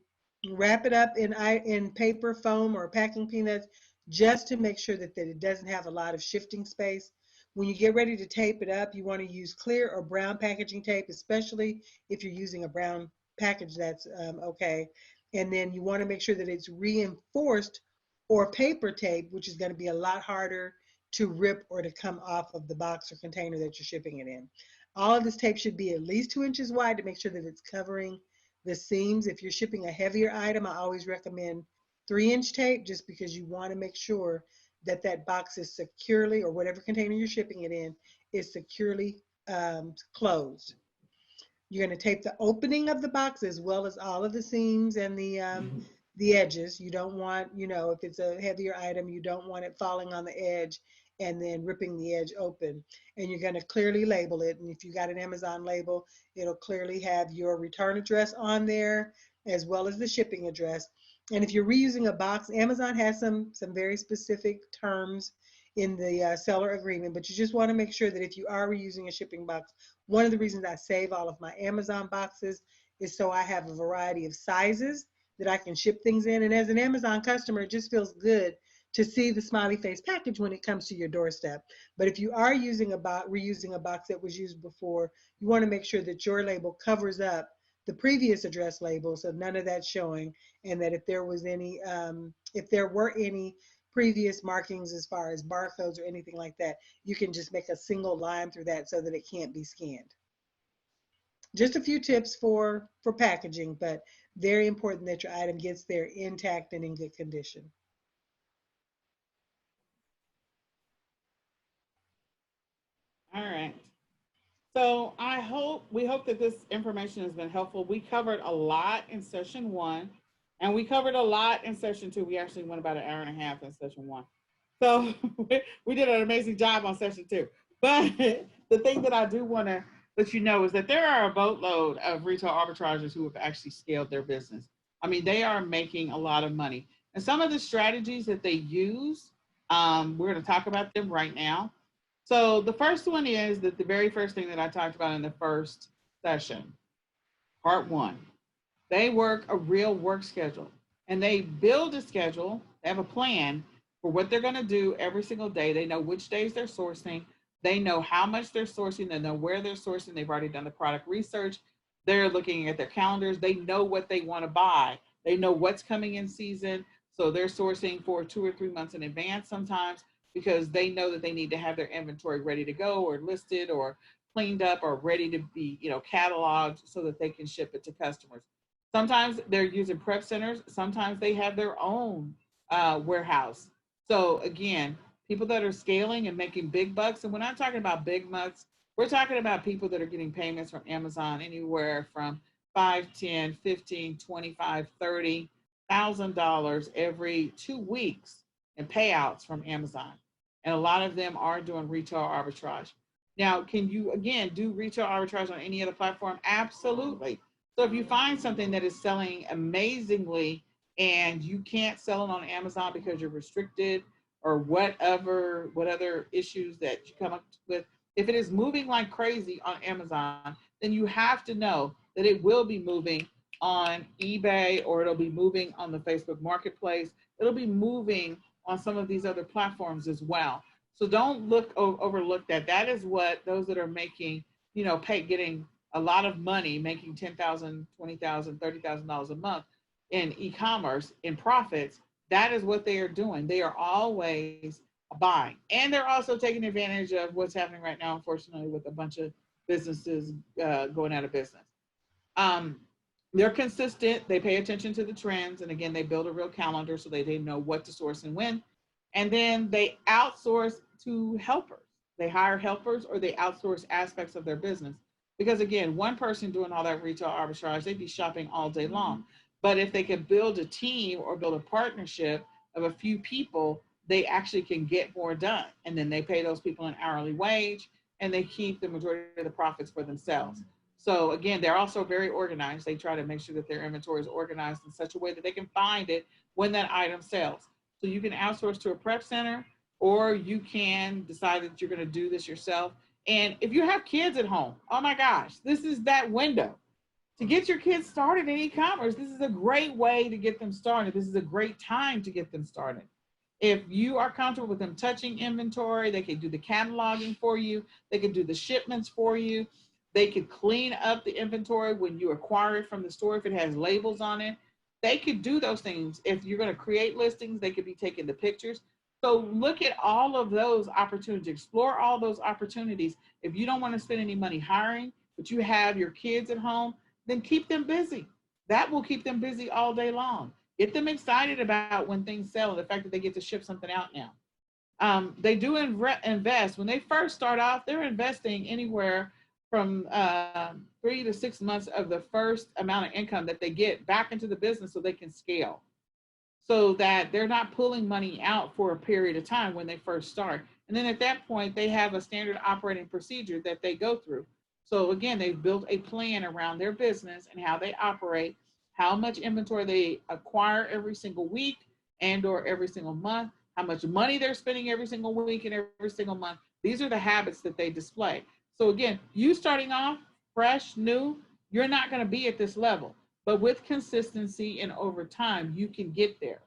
wrap it up in paper, foam, or packing peanuts, just to make sure that it doesn't have a lot of shifting space. When you get ready to tape it up, you want to use clear or brown packaging tape, especially if you're using a brown package, that's okay. And then you want to make sure that it's reinforced or paper tape, which is going to be a lot harder to rip or to come off of the box or container that you're shipping it in. All of this tape should be at least 2 inches wide to make sure that it's covering the seams. If you're shipping a heavier item, I always recommend 3-inch tape, just because you want to make sure that that box is securely, or whatever container you're shipping it in, is securely closed. You're going to tape the opening of the box as well as all of the seams and the edges. You don't want, you know, if it's a heavier item, you don't want it falling on the edge and then ripping the edge open. And you're going to clearly label it. And if you got an Amazon label, it'll clearly have your return address on there as well as the shipping address. And if you're reusing a box, Amazon has some very specific terms in the seller agreement, but you just want to make sure that if you are reusing a shipping box, one of the reasons I save all of my Amazon boxes is so I have a variety of sizes that I can ship things in. And as an Amazon customer, it just feels good to see the smiley face package when it comes to your doorstep. But if you are reusing a box that was used before, you want to make sure that your label covers up the previous address label, so none of that's showing, and that if there was any, if there were any previous markings as far as barcodes or anything like that, you can just make a single line through that so that it can't be scanned. Just a few tips for packaging, but very important that your item gets there intact and in good condition. All right. So we hope that this information has been helpful. We covered a lot in session 1, and we covered a lot in session 2. We actually went about an hour and a half in session 1. So we did an amazing job on session 2. But the thing that I do want to let you know is that there are a boatload of retail arbitrageurs who have actually scaled their business. I mean, they are making a lot of money. And some of the strategies that they use, we're going to talk about them right now. So the first one is that the very first thing that I talked about in the first session, part 1, they work a real work schedule, and they build a schedule. They have a plan for what they're going to do every single day. They know which days they're sourcing. They know how much they're sourcing. They know where they're sourcing. They've already done the product research. They're looking at their calendars. They know what they want to buy. They know what's coming in season. So they're sourcing for 2 or 3 months in advance sometimes, because they know that they need to have their inventory ready to go or listed or cleaned up or ready to be, cataloged so that they can ship it to customers. Sometimes they're using prep centers. Sometimes they have their own warehouse. So again, people that are scaling and making big bucks, and when I'm talking about big bucks, we're talking about people that are getting payments from Amazon anywhere from $5, $10, $15, $25, $30,000 every 2 weeks in payouts from Amazon. And a lot of them are doing retail arbitrage. Now, can you, again, do retail arbitrage on any other platform? Absolutely. So if you find something that is selling amazingly and you can't sell it on Amazon because you're restricted or what other issues that you come up with, if it is moving like crazy on Amazon, then you have to know that it will be moving on eBay, or it'll be moving on the Facebook Marketplace. It'll be moving on some of these other platforms as well. So don't overlook that. That is what those that are making, getting a lot of money, making $10,000, $20,000, $30,000 a month in e-commerce in profits. That is what they are doing. They are always buying, and they're also taking advantage of what's happening right now, unfortunately, with a bunch of businesses going out of business. They're consistent. They pay attention to the trends. And again, they build a real calendar so they know what to source and when. And then they outsource to helpers. They hire helpers, or they outsource aspects of their business. Because again, one person doing all that retail arbitrage, they'd be shopping all day long. But if they can build a team or build a partnership of a few people, they actually can get more done. And then they pay those people an hourly wage, and they keep the majority of the profits for themselves. So again, they're also very organized. They try to make sure that their inventory is organized in such a way that they can find it when that item sells. So you can outsource to a prep center, or you can decide that you're going to do this yourself. And if you have kids at home, oh my gosh, this is that window to get your kids started in e-commerce. This is a great way to get them started. This is a great time to get them started. If you are comfortable with them touching inventory, they can do the cataloging for you. They can do the shipments for you. They could clean up the inventory when you acquire it from the store if it has labels on it. They could do those things. If you're going to create listings, they could be taking the pictures. So look at all of those opportunities, explore all those opportunities. If you don't want to spend any money hiring, but you have your kids at home, then keep them busy. That will keep them busy all day long. Get them excited about when things sell and the fact that they get to ship something out now. They do invest. When they first start off, they're investing anywhere from 3 to 6 months of the first amount of income that they get back into the business so they can scale, so that they're not pulling money out for a period of time when they first start. And then at that point, they have a standard operating procedure that they go through. So again, they've built a plan around their business and how they operate, how much inventory they acquire every single week and or every single month, how much money they're spending every single week and every single month. These are the habits that they display. So again, you starting off fresh, new, you're not going to be at this level. But with consistency and over time, you can get there.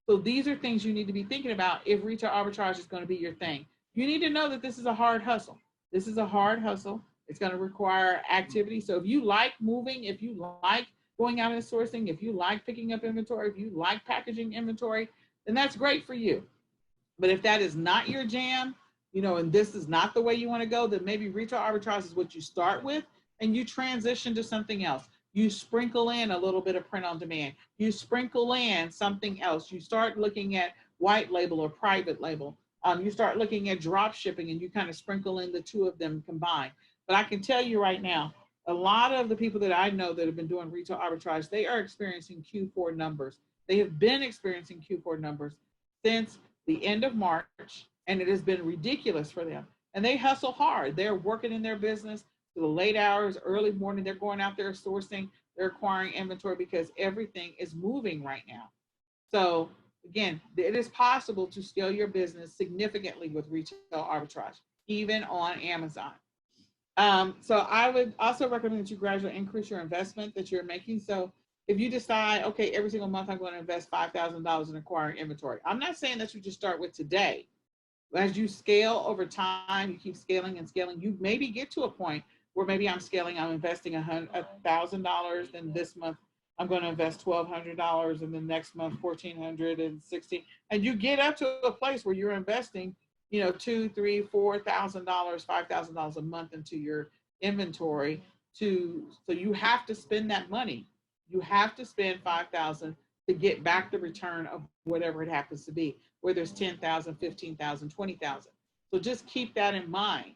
So these are things you need to be thinking about if retail arbitrage is going to be your thing. You need to know that this is a hard hustle. This is a hard hustle. It's going to require activity. So if you like moving, if you like going out and sourcing, if you like picking up inventory, if you like packaging inventory, then that's great for you. But if that is not your jam, and this is not the way you want to go, then maybe retail arbitrage is what you start with and you transition to something else. You sprinkle in a little bit of print on demand. You sprinkle in something else. You start looking at white label or private label. You start looking at drop shipping and you kind of sprinkle in the two of them combined. But I can tell you right now, a lot of the people that I know that have been doing retail arbitrage, they are experiencing Q4 numbers. They have been experiencing Q4 numbers since the end of March, and it has been ridiculous for them. And they hustle hard. They're working in their business to the late hours, early morning. They're going out there sourcing, they're acquiring inventory because everything is moving right now. So again, it is possible to scale your business significantly with retail arbitrage, even on Amazon. So I would also recommend that you gradually increase your investment that you're making. So if you decide, okay, every single month I'm going to invest $5,000 in acquiring inventory. I'm not saying that you just start with today. As you scale over time, you keep scaling and scaling, you maybe get to a point where maybe I'm investing $1,000, then this month I'm going to invest $1,200, and then next month $1,460, and you get up to a place where you're investing, $2,000, $3,000, $4,000, $5,000 a month into your inventory. So you have to spend that money. You have to spend $5,000 to get back the return of whatever it happens to be, whether it's $10,000, $15,000, $20,000. So just keep that in mind.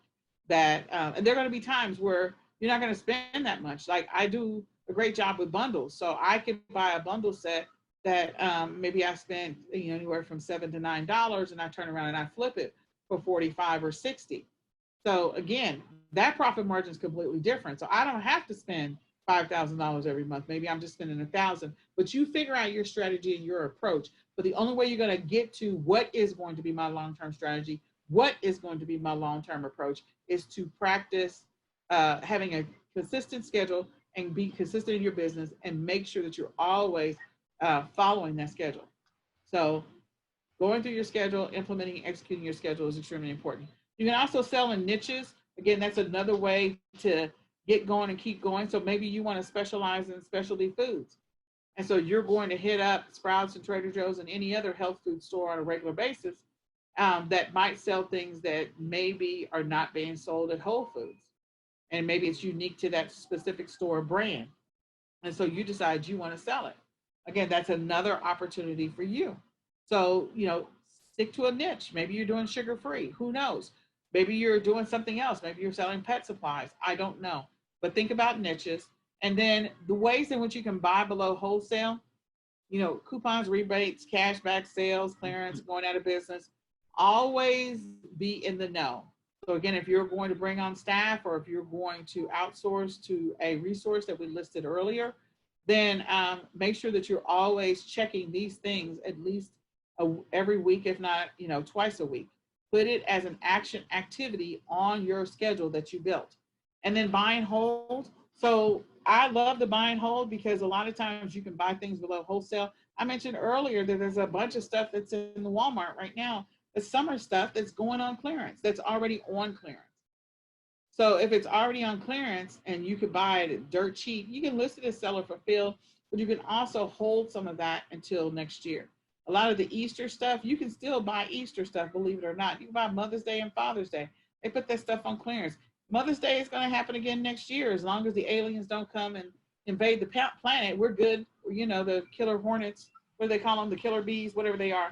That and there are going to be times where you're not going to spend that much. Like I do a great job with bundles, so I could buy a bundle set that maybe I spent anywhere from $7 to $9, and I turn around and I flip it for 45 or 60. So again, that profit margin is completely different. So I don't have to spend $5,000 every month. Maybe I'm just spending $1,000. But you figure out your strategy and your approach. But the only way you're going to get to what is going to be my long-term strategy, what is going to be my long-term approach, is to practice having a consistent schedule and be consistent in your business and make sure that you're always following that schedule. So going through your schedule, implementing and executing your schedule is extremely important. You can also sell in niches. Again, that's another way to get going and keep going. So maybe you want to specialize in specialty foods. And so you're going to hit up Sprouts and Trader Joe's and any other health food store on a regular basis that might sell things that maybe are not being sold at Whole Foods. And maybe it's unique to that specific store brand. And so you decide you want to sell it. Again, that's another opportunity for you. So, stick to a niche. Maybe you're doing sugar-free. Who knows? Maybe you're doing something else. Maybe you're selling pet supplies. I don't know. But think about niches. And then the ways in which you can buy below wholesale, coupons, rebates, cashback sales, clearance, going out of business, always be in the know. So again, if you're going to bring on staff or if you're going to outsource to a resource that we listed earlier, then make sure that you're always checking these things at least every week, if not, twice a week. Put it as an action activity on your schedule that you built. And then buy and hold. So I love the buy and hold because a lot of times you can buy things below wholesale. I mentioned earlier that there's a bunch of stuff that's in the Walmart right now. The summer stuff that's going on clearance, that's already on clearance. So if it's already on clearance and you could buy it dirt cheap, you can list it as seller fulfilled, but you can also hold some of that until next year. A lot of the Easter stuff, you can still buy Easter stuff, believe it or not. You can buy Mother's Day and Father's Day. They put that stuff on clearance. Mother's Day is going to happen again next year. As long as the aliens don't come and invade the planet, we're good. The killer hornets, what do they call them? The killer bees, whatever they are,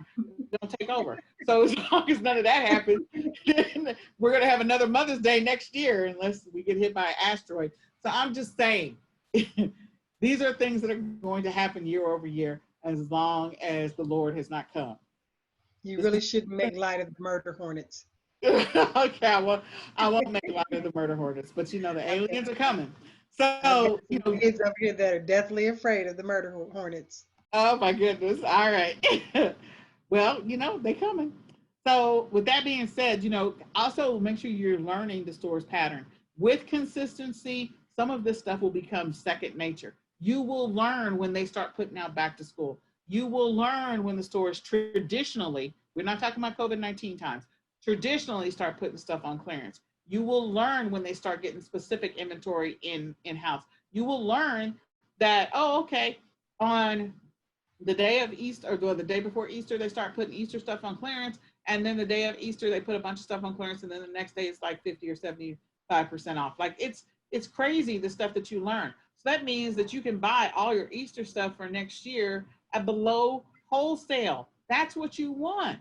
don't take over. So as long as none of that happens, then we're going to have another Mother's Day next year unless we get hit by an asteroid. So I'm just saying, these are things that are going to happen year over year as long as the Lord has not come. You really shouldn't make light of the murder hornets. Okay, I won't make light of the murder hornets, but the aliens are coming. So kids over here that are deathly afraid of the murder hornets. Oh my goodness! All right. Well, they're coming. So with that being said, also make sure you're learning the store's pattern. With consistency, some of this stuff will become second nature. You will learn when they start putting out back to school. You will learn when the stores traditionally, we're not talking about COVID-19 times, traditionally start putting stuff on clearance. You will learn when they start getting specific inventory in-house. You will learn that, oh, okay, on the day of Easter or the day before Easter, they start putting Easter stuff on clearance. And then the day of Easter, they put a bunch of stuff on clearance. And then the next day it's like 50 or 75% off. Like it's crazy, the stuff that you learn. So that means that you can buy all your Easter stuff for next year at below wholesale. That's what you want.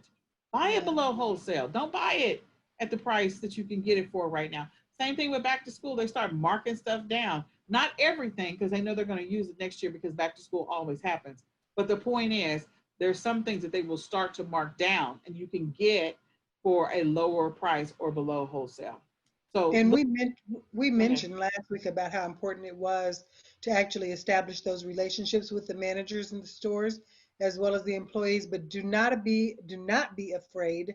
Buy it below wholesale. Don't buy it at the price that you can get it for right now. Same thing with back to school. They start marking stuff down. Not everything, because they know they're going to use it next year because back to school always happens. But the point is, there's some things that they will start to mark down and you can get for a lower price or below wholesale. So, and we mentioned last week about how important it was to actually establish those relationships with the managers in the stores as well as the employees, but do not be afraid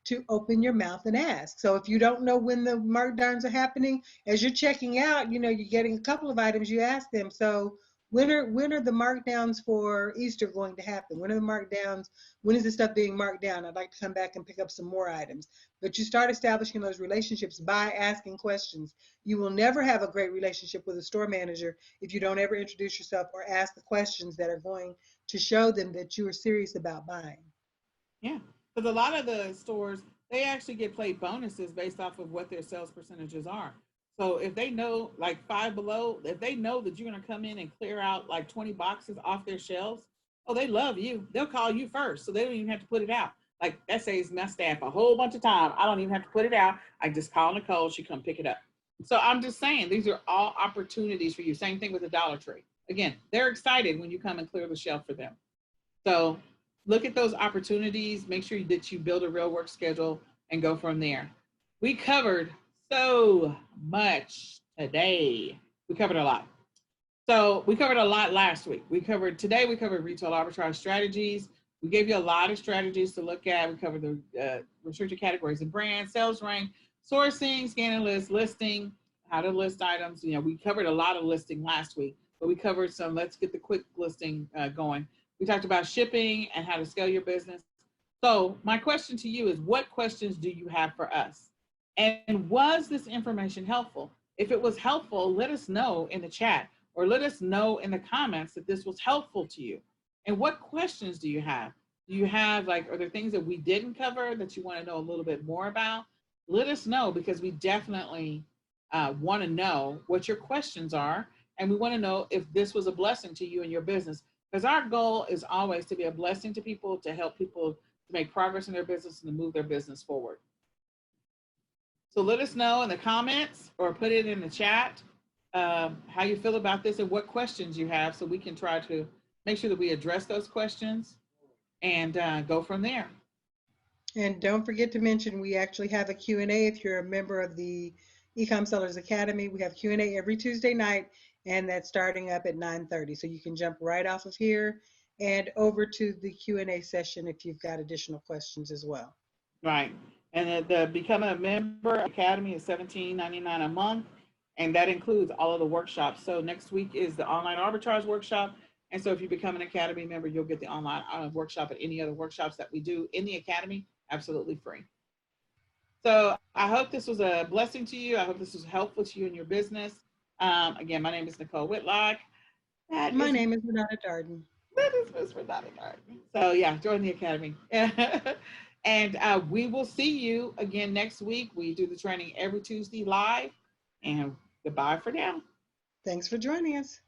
to open your mouth and ask. So if you don't know when the markdowns are happening, as you're checking out, you're getting a couple of items, you ask them, so when are the markdowns for Easter going to happen? When are the markdowns? When is the stuff being marked down? I'd like to come back and pick up some more items. But you start establishing those relationships by asking questions. You will never have a great relationship with a store manager if you don't ever introduce yourself or ask the questions that are going to show them that you are serious about buying. yeah, because a lot of the stores, they actually get paid bonuses based off of what their sales percentages are. So if they know like Five Below, if they know that you're going to come in and clear out like 20 boxes off their shelves, oh, they love you. They'll call you first. So they don't even have to put it out. Like that saves my staff a whole bunch of time. I don't even have to put it out. I just call Nicole. She come pick it up. So I'm just saying, these are all opportunities for you. Same thing with the Dollar Tree. Again, they're excited when you come and clear the shelf for them. So look at those opportunities. Make sure that you build a real work schedule and go from there. We covered so much today. We covered a lot. So we covered a lot last week. We covered retail arbitrage strategies. We gave you a lot of strategies to look at. We covered the restricted categories and brands, sales rank, sourcing, scan and list, listing, how to list items. We covered a lot of listing last week, but we covered some, let's get the quick listing going. We talked about shipping and how to scale your business. So my question to you is, what questions do you have for us? And was this information helpful? If it was helpful, let us know in the chat or let us know in the comments that this was helpful to you. And what questions do you have? Do you have are there things that we didn't cover that you want to know a little bit more about? Let us know, because we definitely want to know what your questions are. And we want to know if this was a blessing to you and your business. Because our goal is always to be a blessing to people, to help people to make progress in their business and to move their business forward. So let us know in the comments or put it in the chat how you feel about this and what questions you have, so we can try to make sure that we address those questions and go from there. And don't forget to mention, we actually have a Q&A. If you're a member of the eCom Sellers Academy, we have Q&A every Tuesday night, and that's starting up at 9:30. So you can jump right off of here and over to the Q&A session if you've got additional questions as well. Right. And the becoming a member Academy is $17.99 a month, and that includes all of the workshops. So next week is the online arbitrage workshop. And so if you become an Academy member, you'll get the online workshop and any other workshops that we do in the Academy absolutely free. So I hope this was a blessing to you. I hope this was helpful to you in your business. Again, my name is Nicole Whitlock. My name is Renata Darden. That is Miss Renata Darden. So yeah, join the Academy. And we will see you again next week. We do the training every Tuesday live. And goodbye for now. Thanks for joining us.